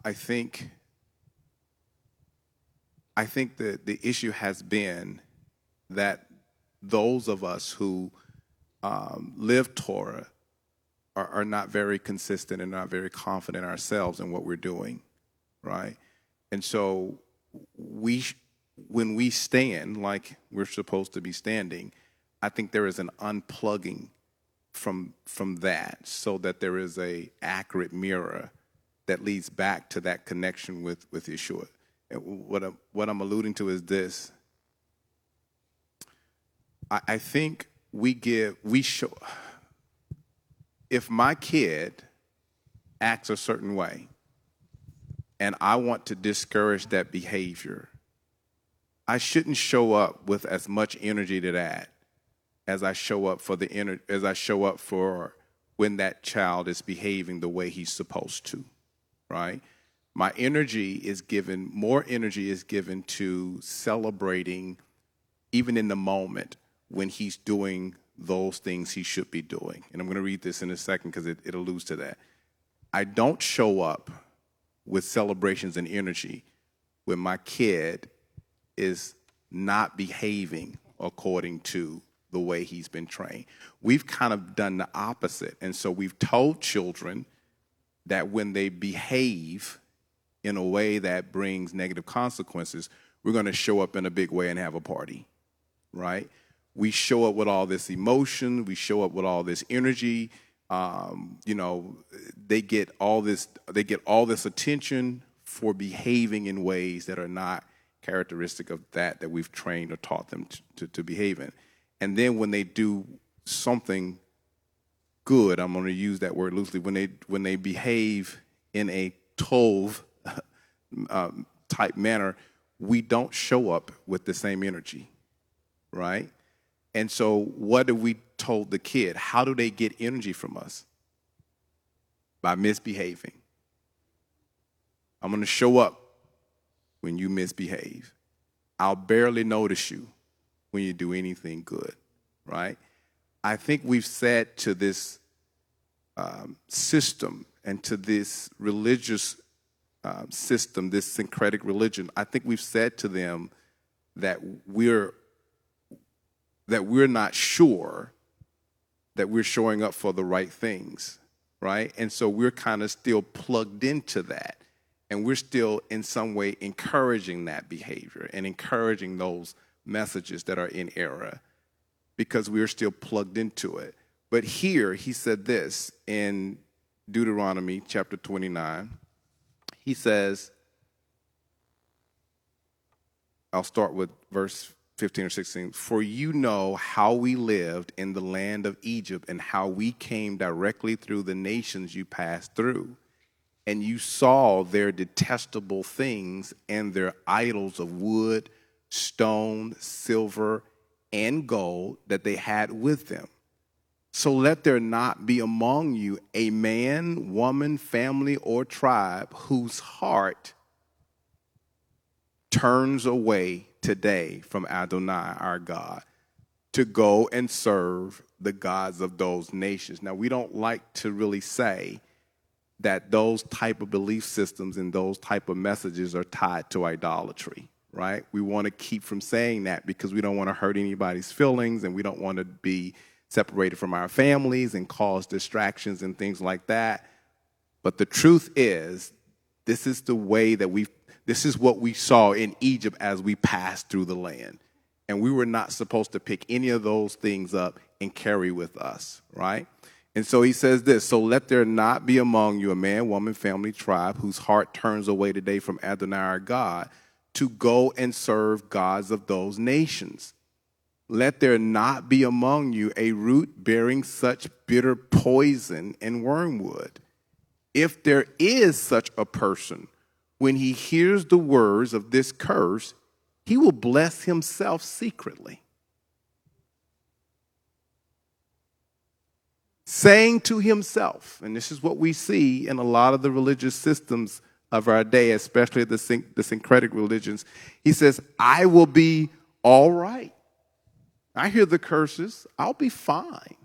I think that the issue has been that those of us who live Torah are not very consistent and not very confident ourselves in what we're doing, right? And so when we stand like we're supposed to be standing, I think there is an unplugging from that so that there is a accurate mirror that leads back to that connection with Yeshua. And what I'm alluding to is this. I think we show, if my kid acts a certain way and I want to discourage that behavior, I shouldn't show up with as much energy to that as I show up for when that child is behaving the way he's supposed to, right? More energy is given to celebrating even in the moment when he's doing those things he should be doing. And I'm going to read this in a second because it alludes to that. I don't show up with celebrations and energy when my kid is not behaving according to the way he's been trained. We've kind of done the opposite. And so we've told children that when they behave in a way that brings negative consequences, we're going to show up in a big way and have a party, right? We show up with all this emotion. We show up with all this energy. They get all this attention for behaving in ways that are not characteristic of that we've trained or taught them to behave in. And then when they do something good, I'm going to use that word loosely, when they behave in a tov type manner, we don't show up with the same energy, right? And so what have we told the kid? How do they get energy from us? By misbehaving. I'm going to show up when you misbehave. I'll barely notice you when you do anything good, right? I think we've said to this system and to this religious system, this syncretic religion, I think we've said to them that we're not sure that we're showing up for the right things, right? And so we're kind of still plugged into that. And we're still in some way encouraging that behavior and encouraging those messages that are in error because we're still plugged into it. But here he said this in Deuteronomy chapter 29. He says, I'll start with verse 15 or 16. For you know how we lived in the land of Egypt and how we came directly through the nations you passed through. And you saw their detestable things and their idols of wood, stone, silver, and gold that they had with them. So let there not be among you a man, woman, family, or tribe whose heart turns away today from Adonai, our God, to go and serve the gods of those nations. Now, we don't like to really say that those type of belief systems and those type of messages are tied to idolatry, right? We want to keep from saying that because we don't want to hurt anybody's feelings and we don't want to be separated from our families and cause distractions and things like that. But the truth is, this is the way that this is what we saw in Egypt as we passed through the land. And we were not supposed to pick any of those things up and carry with us, right? And so he says this, so let there not be among you a man, woman, family, tribe, whose heart turns away today from Adonai our God to go and serve gods of those nations. Let there not be among you a root bearing such bitter poison and wormwood. If there is such a person, when he hears the words of this curse, he will bless himself secretly, saying to himself, and this is what we see in a lot of the religious systems of our day, especially the syncretic religions, he says, I will be all right. I hear the curses, I'll be fine.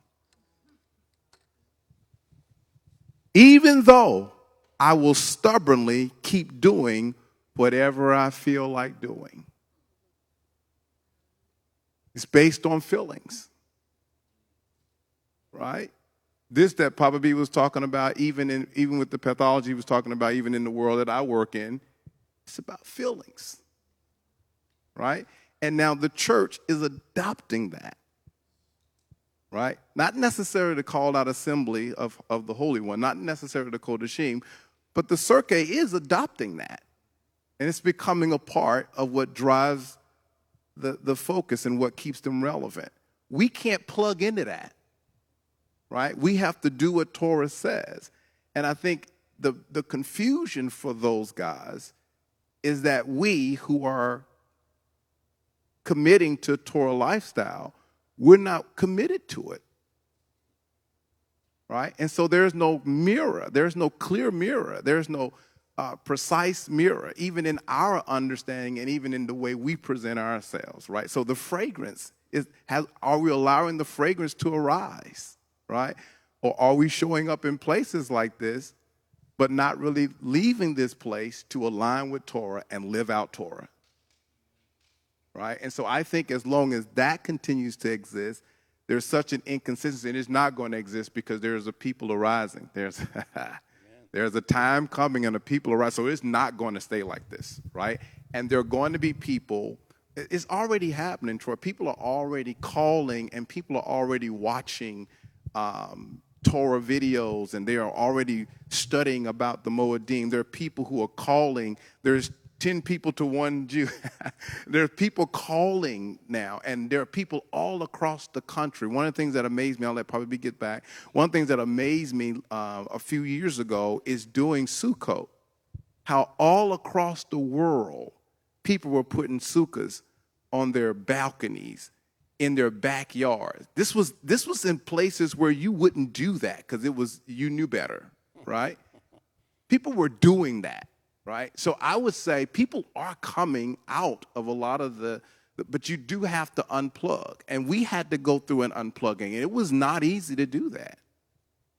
Even though I will stubbornly keep doing whatever I feel like doing. It's based on feelings, right? This that Papa B was talking about, even with the pathology he was talking about, even in the world that I work in, it's about feelings, right? And now the church is adopting that, right? Not necessarily the called out assembly of the Holy One, not necessarily the Kodashim, but the Cirque is adopting that. And it's becoming a part of what drives the focus and what keeps them relevant. We can't plug into that, right? We have to do what Torah says. And I think the confusion for those guys is that we who are committing to Torah lifestyle, we're not committed to it, right? And so there's no mirror. There's no clear mirror. There's no precise mirror, even in our understanding and even in the way we present ourselves, right? So the fragrance are we allowing the fragrance to arise, right? Or are we showing up in places like this, but not really leaving this place to align with Torah and live out Torah, right? And so I think as long as that continues to exist, there's such an inconsistency, and it's not going to exist because there's a people arising. There's a time coming and a people arise. So it's not going to stay like this, right? And there are going to be people, it's already happening, Troy. People are already calling and people are already watching Torah videos, and they are already studying about the Moedim. There are people who are calling. There's 10 people to 1 Jew. There are people calling now, and there are people all across the country. One of the things that amazed me, I'll let probably get back. One of the things that amazed me a few years ago is doing Sukkot. How all across the world, people were putting sukkahs on their balconies, in their backyards. This was in places where you wouldn't do that because you knew better, right? People were doing that. Right? So I would say people are coming out of a lot of but you do have to unplug. And we had to go through an unplugging. And it was not easy to do that.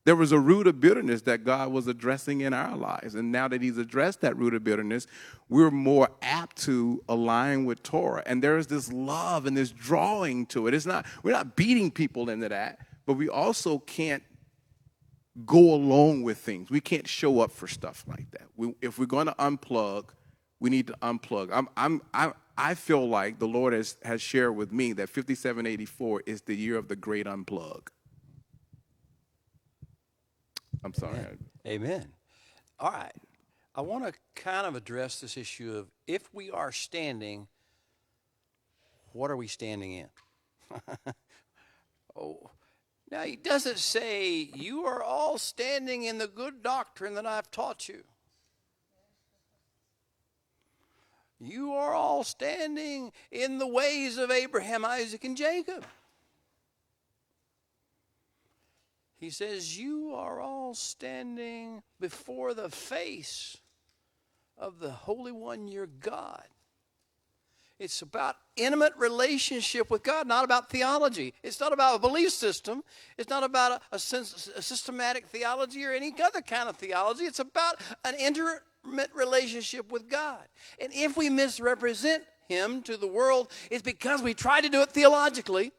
There was a root of bitterness that God was addressing in our lives. And now that he's addressed that root of bitterness, we're more apt to align with Torah. And there is this love and this drawing to it. We're not beating people into that, but we also can't go along with things. We can't show up for stuff like that. If we're going to unplug, we need to unplug. I feel like the Lord has shared with me that 5784 is the year of the great unplug. I'm sorry. Amen. All right. I want to kind of address this issue of if we are standing, what are we standing in? Now, he doesn't say, you are all standing in the good doctrine that I've taught you. You are all standing in the ways of Abraham, Isaac, and Jacob. He says, you are all standing before the face of the Holy One, your God. It's about intimate relationship with God, not about theology. It's not about a belief system. It's not about a systematic theology or any other kind of theology. It's about an intimate relationship with God. And if we misrepresent him to the world, it's because we tried to do it theologically,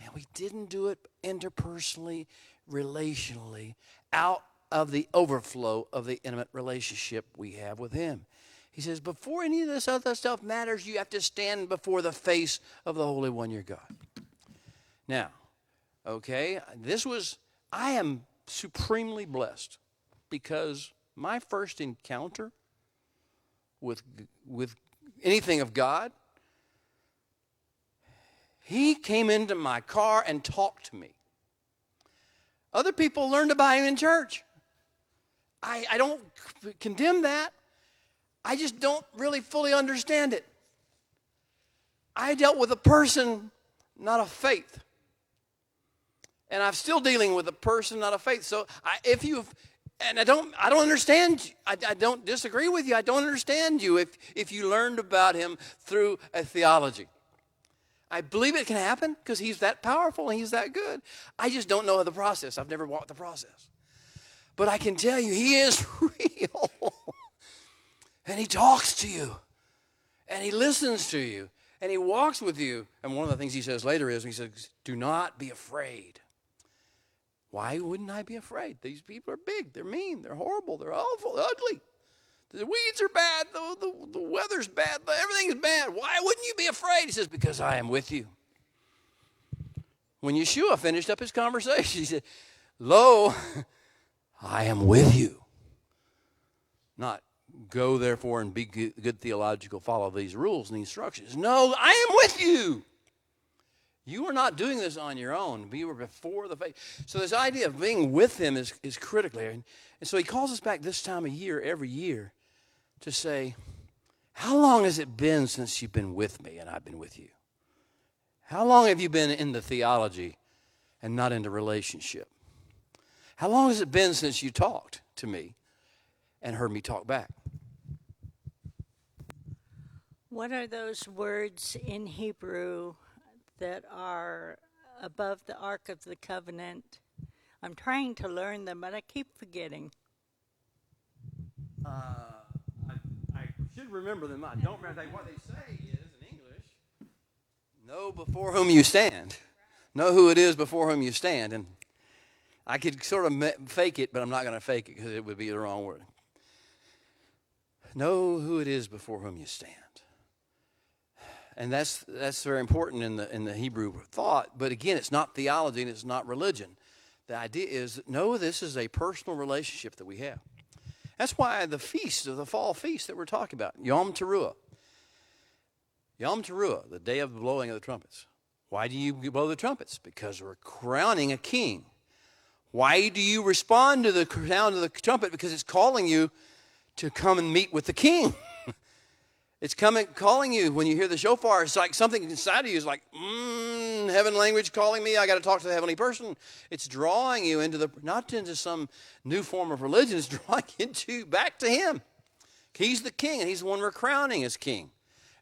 and we didn't do it interpersonally, relationally, out of the overflow of the intimate relationship we have with him. He says, before any of this other stuff matters, you have to stand before the face of the Holy One, your God. Now, okay, I am supremely blessed because my first encounter with anything of God, he came into my car and talked to me. Other people learned about him in church. I don't condemn that. I just don't really fully understand it. I dealt with a person, not a faith. And I'm still dealing with a person, not a faith. So I don't understand you. I don't disagree with you. I don't understand you if you learned about him through a theology. I believe it can happen because he's that powerful and he's that good. I just don't know the process. I've never walked the process. But I can tell you, he is real. And he talks to you. And he listens to you. And he walks with you. And one of the things he says later is, he says, do not be afraid. Why wouldn't I be afraid? These people are big. They're mean. They're horrible. They're awful. They're ugly. The weeds are bad. The weather's bad. Everything's bad. Why wouldn't you be afraid? He says, because I am with you. When Yeshua finished up his conversation, he said, lo, I am with you. Not go, therefore, and be good theological, follow these rules and instructions. No, I am with you. You are not doing this on your own. You were before the faith. So this idea of being with him is critical here. And so he calls us back this time of year, every year, to say, how long has it been since you've been with me and I've been with you? How long have you been into theology and not into relationship? How long has it been since you talked to me and heard me talk back? What are those words in Hebrew that are above the Ark of the Covenant? I'm trying to learn them, but I keep forgetting. I should remember them. I don't remember. What they say is, in English, know before whom you stand. Know who it is before whom you stand. And I could sort of fake it, but I'm not going to fake it because it would be the wrong word. Know who it is before whom you stand. And that's very important in the Hebrew thought. But again, it's not theology and it's not religion. The idea is, no, this is a personal relationship that we have. That's why the feast of the fall feast that we're talking about, Yom Teruah. Yom Teruah, the day of the blowing of the trumpets. Why do you blow the trumpets? Because we're crowning a king. Why do you respond to the sound of the trumpet? Because it's calling you to come and meet with the king. It's calling you when you hear the shofar. It's like something inside of you is like, heaven language calling me. I got to talk to the heavenly person. It's drawing you into not into some new form of religion. It's drawing you back to him. He's the king, and he's the one we're crowning as king.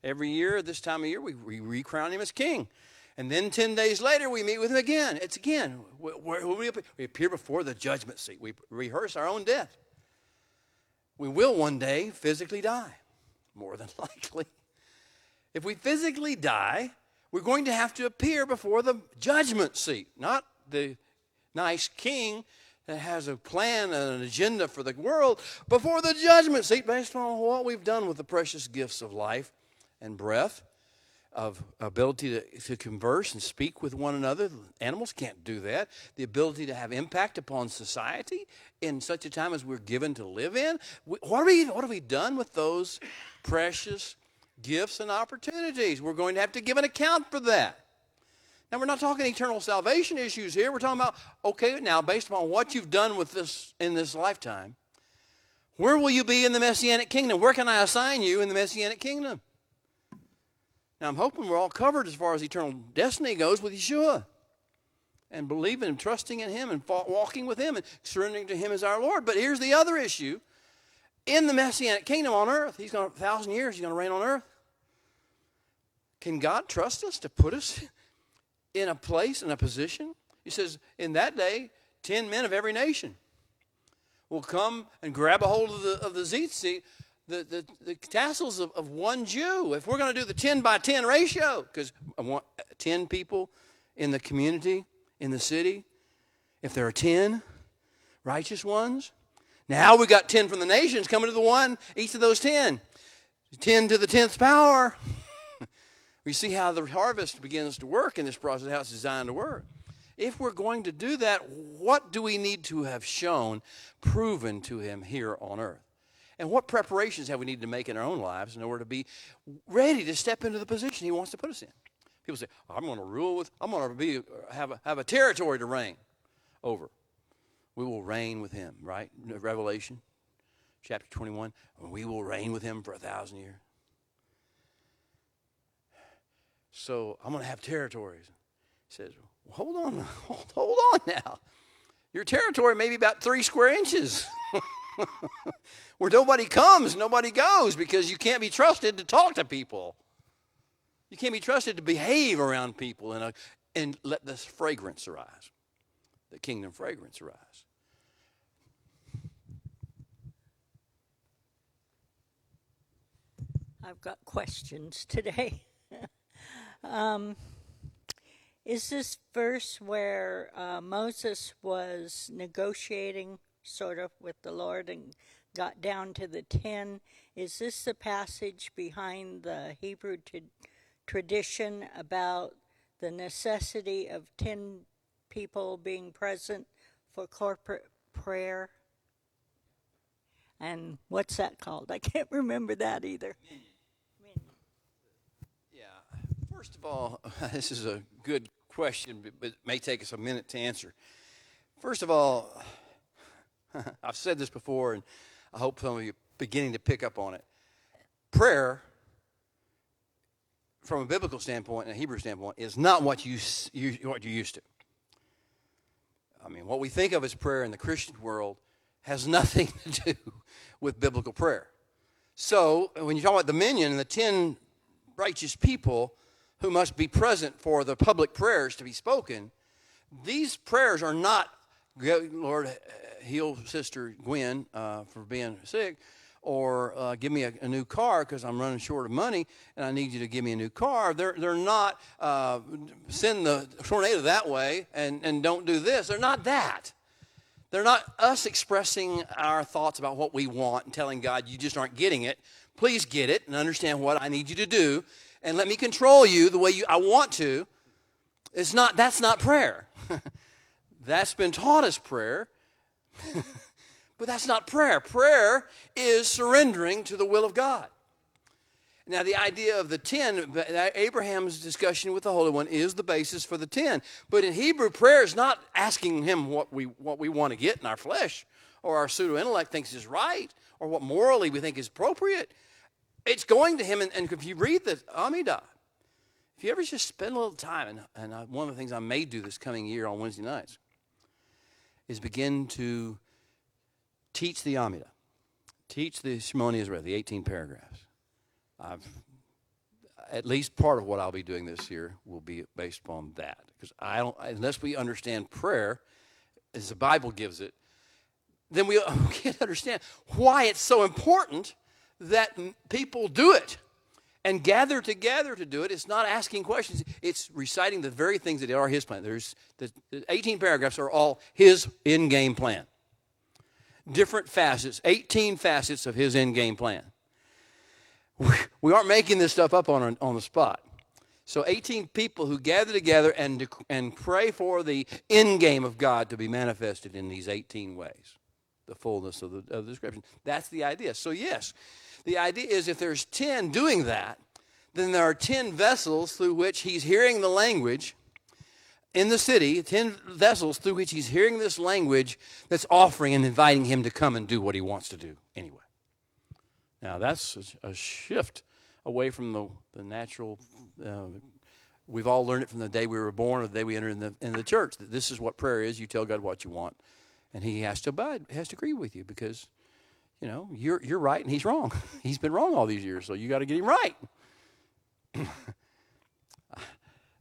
Every year, this time of year, we recrown him as king. And then 10 days later, we meet with him again. It's again, we appear before the judgment seat. We rehearse our own death. We will one day physically die. More than likely. If we physically die, we're going to have to appear before the judgment seat, not the nice king that has a plan and an agenda for the world, before the judgment seat based on what we've done with the precious gifts of life and breath, of ability to converse and speak with one another. Animals can't do that. The ability to have impact upon society in such a time as we're given to live in. What have we done with those precious gifts and opportunities? We're going to have to give an account for that. Now, we're not talking eternal salvation issues here. We're talking about, okay, now, based upon what you've done with this in this lifetime, where will you be in the Messianic kingdom? Where can I assign you in the Messianic kingdom? Now, I'm hoping we're all covered as far as eternal destiny goes with Yeshua, and believing and trusting in him and walking with him and surrendering to him as our Lord. But here's the other issue. In the Messianic kingdom on earth, he's going to 1,000 years, he's going to reign on earth. Can God trust us to put us in a place, in a position? He says, in that day, 10 men of every nation will come and grab a hold of the tzitzit, the tassels of one Jew. If we're going to do the 10 by 10 ratio, because I want 10 people in the community, in the city, if there are 10 righteous ones, now we got 10 from the nations coming to the one, each of those 10. 10 to the 10th power. We see how the harvest begins to work in this process, how it's designed to work. If we're going to do that, what do we need to have shown, proven to him here on earth? And what preparations have we needed to make in our own lives in order to be ready to step into the position he wants to put us in? People say, I'm going to rule with, I'm going to have a territory to reign over. We will reign with him, right? Revelation chapter 21, we will reign with him for 1,000 years. So I'm going to have territories. He says, well, hold on now. Your territory may be about 3 square inches. Where nobody comes, nobody goes, because you can't be trusted to talk to people. You can't be trusted to behave around people and let this fragrance arise, the kingdom fragrance arise. I've got questions today. Is this verse where Moses was negotiating sort of with the Lord and got down to the 10? Is this the passage behind the Hebrew tradition about the necessity of 10 people being present for corporate prayer? And what's that called? I can't remember that either. First of all, this is a good question, but it may take us a minute to answer. First of all, I've said this before, and I hope some of you are beginning to pick up on it. Prayer, from a biblical standpoint and a Hebrew standpoint, is not what you're used to. I mean, what we think of as prayer in the Christian world has nothing to do with biblical prayer. So, when you talk about the minyan and the 10 righteous people who must be present for the public prayers to be spoken, these prayers are not, Lord, heal Sister Gwen for being sick, or give me a new car because I'm running short of money and I need you to give me a new car. They're not send the tornado that way and don't do this. They're not that. They're not us expressing our thoughts about what we want and telling God, you just aren't getting it. Please get it and understand what I need you to do. And let me control you the way I want to. That's not prayer. That's been taught as prayer. But that's not prayer. Prayer is surrendering to the will of God. Now, the idea of the 10, Abraham's discussion with the Holy One is the basis for the 10. But in Hebrew, prayer is not asking him what we want to get in our flesh, or our pseudo-intellect thinks is right, or what morally we think is appropriate. It's going to him, and if you read the Amidah, if you ever just spend a little time, and one of the things I may do this coming year on Wednesday nights, is begin to teach the Amidah, teach the Shemoni Israel, the 18 paragraphs. At least part of what I'll be doing this year will be based upon that, because unless we understand prayer as the Bible gives it, then we can't understand why it's so important that people do it and gather together to do it. It's not asking questions. It's reciting the very things that are his plan. There's the 18 paragraphs are all his in-game plan. Different facets, 18 facets of his in-game plan. We aren't making this stuff up on the spot. So 18 people who gather together and pray for the in-game of God to be manifested in these 18 ways. The fullness of the description. That's the idea. So yes, the idea is if there's 10 doing that, then there are 10 vessels through which he's hearing the language in the city, 10 vessels through which he's hearing this language that's offering and inviting him to come and do what he wants to do anyway. Now that's a shift away from the natural. We've all learned it from the day we were born, or the day we entered in the church, that this is what prayer is. You tell God what you want. And he has to abide, has to agree with you, because, you're right and he's wrong. He's been wrong all these years, so you got to get him right.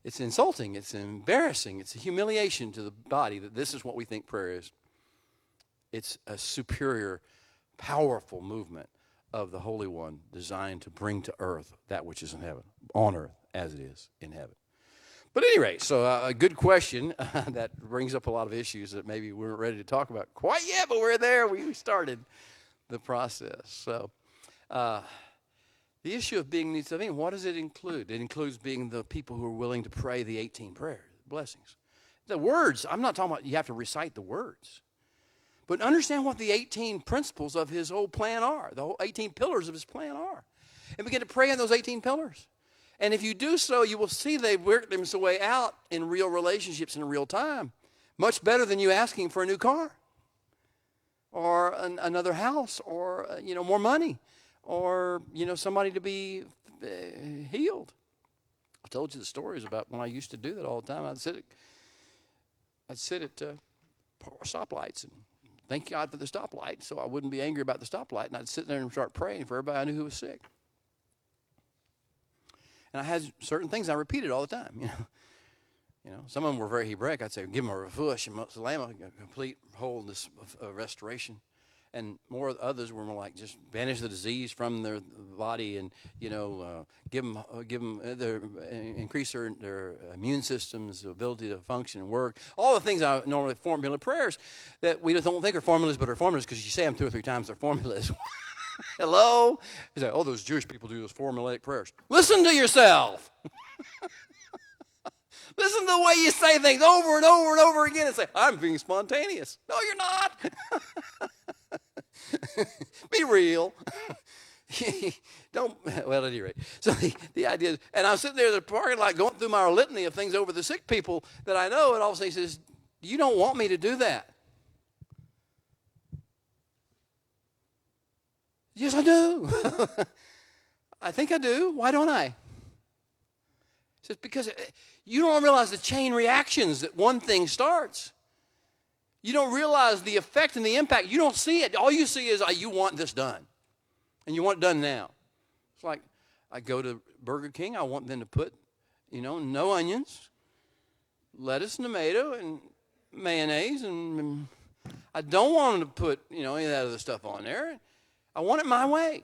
It's insulting. It's embarrassing. It's a humiliation to the body that this is what we think prayer is. It's a superior, powerful movement of the Holy One designed to bring to earth that which is in heaven, on earth as it is in heaven. But at any rate, so a good question that brings up a lot of issues that maybe we weren't ready to talk about quite yet, but we're there. We started the process. So The issue of being Nitzavim, what does it include? It includes being the people who are willing to pray the 18 prayers, blessings. The words, I'm not talking about you have to recite the words. But understand what the 18 principles of his whole plan are, the whole 18 pillars of his plan are. And begin to pray in those 18 pillars. And if you do so, you will see they work themselves way out in real relationships in real time. Much better than you asking for a new car or another house or, more money or, somebody to be healed. I told you the stories about when I used to do that all the time. I'd sit at stoplights and thank God for the stoplight so I wouldn't be angry about the stoplight. And I'd sit there and start praying for everybody I knew who was sick. And I had certain things I repeated all the time, Some of them were very Hebraic. I'd say, give them a refuah, a complete wholeness of restoration. And more others were more like just banish the disease from their body and, increase their immune system's ability to function and work. All the things I normally formula prayers that we don't think are formulas, but are formulas because you say them 2 or 3 times, they're formulas. Hello? You say, those Jewish people do those formulaic prayers. Listen to yourself. Listen to the way you say things over and over and over again and say, I'm being spontaneous. No, you're not. Be real. Well, at any rate. So the idea is, and I'm sitting there in the parking lot going through my litany of things over the sick people that I know, and all of a sudden he says, you don't want me to do that. Yes, I do. I think I do. Why don't I? He says, because you don't realize the chain reactions that one thing starts. You don't realize the effect and the impact. You don't see it. All you see is you want this done. And you want it done now. It's like I go to Burger King. I want them to put, no onions, lettuce and tomato and mayonnaise. And I don't want them to put, any of that other stuff on there. I want it my way.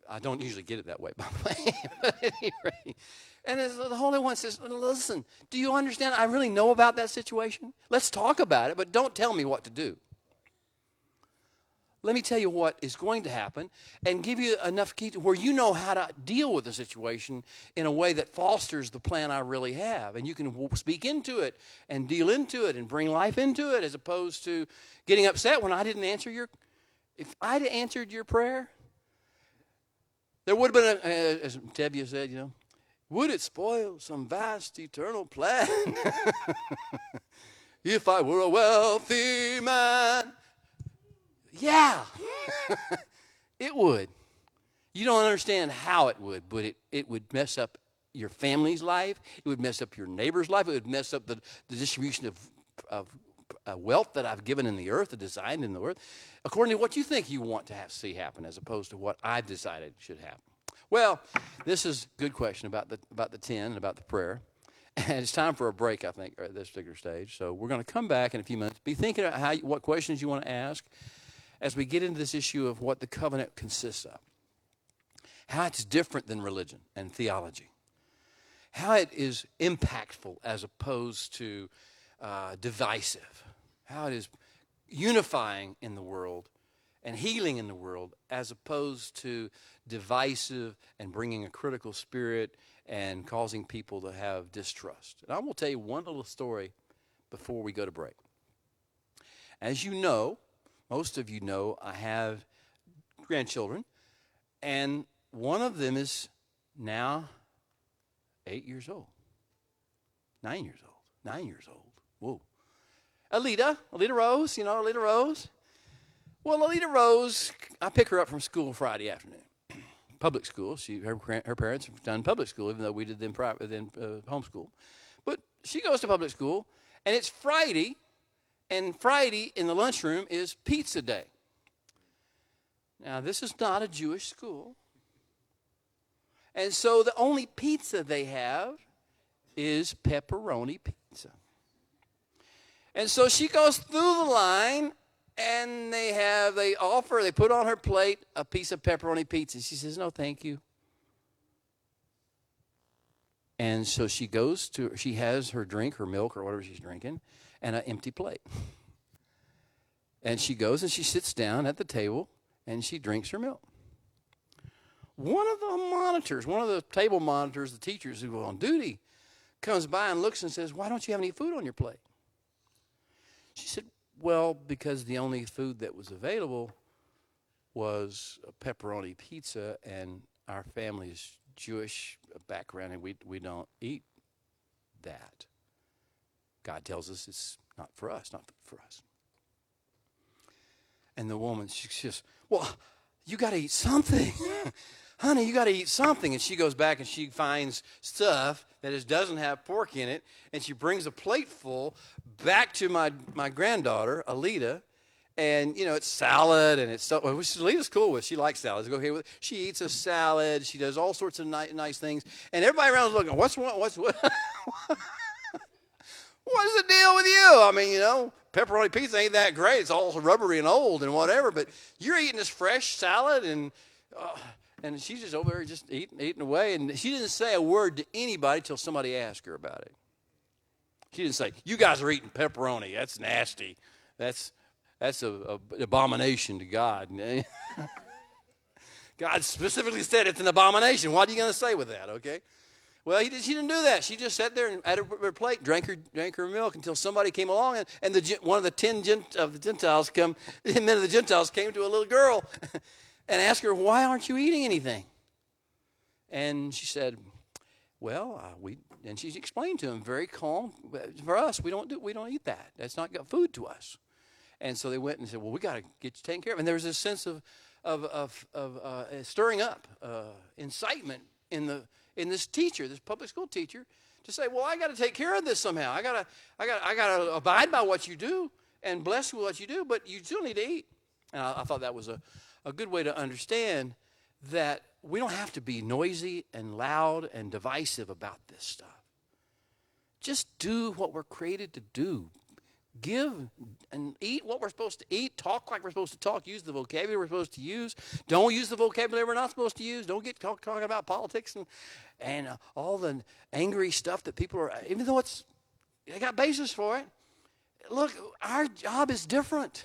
I don't usually get it that way, by the way. But at any rate. And the Holy One says, listen, do you understand? I really know about that situation. Let's talk about it, but don't tell me what to do. Let me tell you what is going to happen and give you enough key to where you know how to deal with the situation in a way that fosters the plan I really have. And you can speak into it and deal into it and bring life into it as opposed to getting upset when I didn't answer if I'd answered your prayer, there would have been, as Tevye said, would it spoil some vast eternal plan if I were a wealthy man? Yeah, it would. You don't understand how it would, but it would mess up your family's life. It would mess up your neighbor's life. It would mess up the distribution of wealth that I've given in the earth, the design in the earth, according to what you think you want to see happen as opposed to what I've decided should happen. Well, this is a good question about the 10 and about the prayer. And it's time for a break, I think, at this particular stage. So we're going to come back in a few minutes. Be thinking about what questions you want to ask as we get into this issue of what the covenant consists of. How it's different than religion and theology. How it is impactful as opposed to divisive. How it is unifying in the world and healing in the world as opposed to divisive and bringing a critical spirit and causing people to have distrust. And I will tell you one little story before we go to break. As you know, most of you know, I have grandchildren, and one of them is now 8 years old. 9 years old. 9 years old. Whoa. Alita Rose, Alita Rose. Well, Alita Rose, I pick her up from school Friday afternoon. Public school. Her parents have done public school, even though we did them homeschool. But she goes to public school, and it's Friday, and Friday in the lunchroom is pizza day. Now, this is not a Jewish school. And so the only pizza they have is pepperoni pizza. And so she goes through the line, and they put on her plate a piece of pepperoni pizza. She says, no, thank you. And so she has her drink, her milk, or whatever she's drinking, and an empty plate. And she goes and she sits down at the table, and she drinks her milk. one of the monitors, one of the table monitors, the teachers who were on duty, comes by and looks and says, "Why don't you have any food on your plate?" She said, "Well, because the only food that was available was a pepperoni pizza, and our family is Jewish background, and we don't eat that. God tells us it's not for us, not for us." And the woman, she says, "Well, you got to eat something." "Honey, you got to eat something." And she goes back and she finds stuff that doesn't have pork in it, and she brings a plate full back to my granddaughter, Alita, and, it's salad, and it's stuff, which Alita's cool with. She likes salads. Go okay with it. She eats a salad. She does all sorts of nice things, and everybody around is looking, what's what's the deal with you? I mean, pepperoni pizza ain't that great. It's all rubbery and old and whatever, but you're eating this fresh salad, and she's just over there just eating away. And she didn't say a word to anybody till somebody asked her about it. She didn't say, "You guys are eating pepperoni. That's nasty. That's an abomination to God." God specifically said it's an abomination. What are you going to say with that, okay? Well, she didn't do that. She just sat there and at her plate, drank her milk until somebody came along, and one of the 10 of the Gentiles men of the Gentiles came to a little girl and asked her, "Why aren't you eating anything?" And she said, "Well, and she explained to him very calm, "For us, we don't eat that. That's not food to us." And so they went and said, "Well, we got to get you taken care of." And there was this sense of stirring up, incitement in this teacher, this public school teacher, to say, "Well, I got to take care of this somehow. I got to abide by what you do and bless what you do, but you still need to eat." And I thought that was a good way to understand that we don't have to be noisy and loud and divisive about this stuff. Just do what we're created to do. Give and eat what we're supposed to eat. Talk like we're supposed to talk. Use the vocabulary we're supposed to use. Don't use the vocabulary we're not supposed to use. Don't get talking about politics and all the angry stuff that people are, even though they got basis for it. Look, our job is different.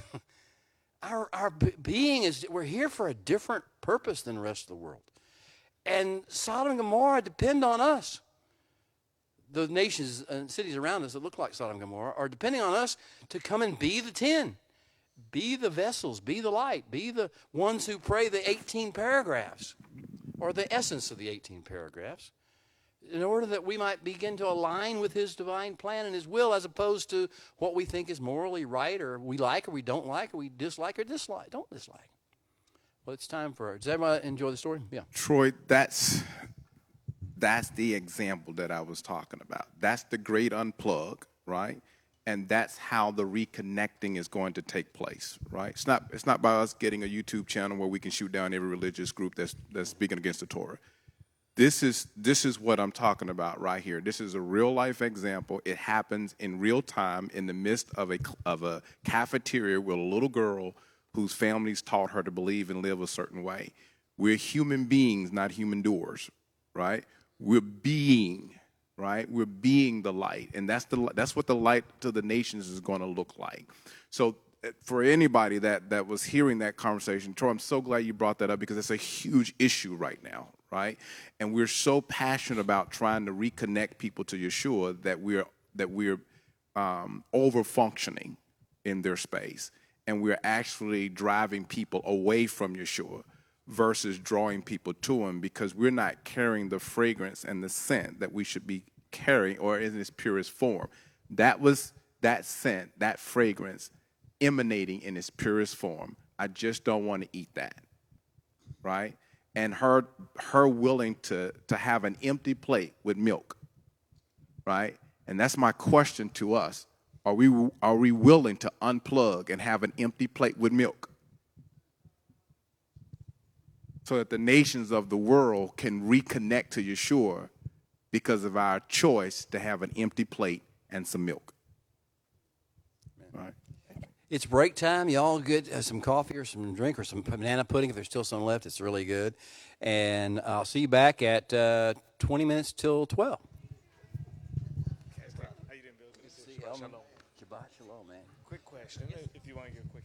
Our being is, we're here for a different purpose than the rest of the world. And Sodom and Gomorrah depend on us. The nations and cities around us that look like Sodom and Gomorrah are depending on us to come and be the 10, be the vessels, be the light, be the ones who pray the 18 paragraphs, or the essence of the 18 paragraphs, in order that we might begin to align with his divine plan and his will, as opposed to what we think is morally right, or we like, or we don't like, or we dislike, or don't dislike. Well, it's time for it. Does everybody enjoy the story? Yeah. Troy, that's the example that I was talking about. That's the great unplug, right? And that's how the reconnecting is going to take place, right? It's not by us getting a YouTube channel where we can shoot down every religious group that's speaking against the Torah. This is what I'm talking about right here. This is a real life example. It happens in real time in the midst of a cafeteria with a little girl whose families taught her to believe and live a certain way. We're human beings, not human doers, right? We're being, right? We're being the light, and that's what the light to the nations is going to look like. So for anybody that was hearing that conversation, Troy, I'm so glad you brought that up, because it's a huge issue right now, right? And we're so passionate about trying to reconnect people to Yeshua that we're over functioning in their space, and we're actually driving people away from Yeshua versus drawing people to him, because we're not carrying the fragrance and the scent that we should be carrying, or in its purest form. That was that scent, that fragrance emanating in its purest form. I just don't want to eat that, right? And her willing to have an empty plate with milk, right? And that's my question to us. Are we willing to unplug and have an empty plate with milk, so that the nations of the world can reconnect to Yeshua because of our choice to have an empty plate and some milk? All right. It's break time. Y'all get some coffee or some drink or some banana pudding if there's still some left. It's really good. And I'll see you back at 20 minutes till 12. How you doing, Bill? Good to see you. Shabbat shalom, man. Quick question, if you want to get a quick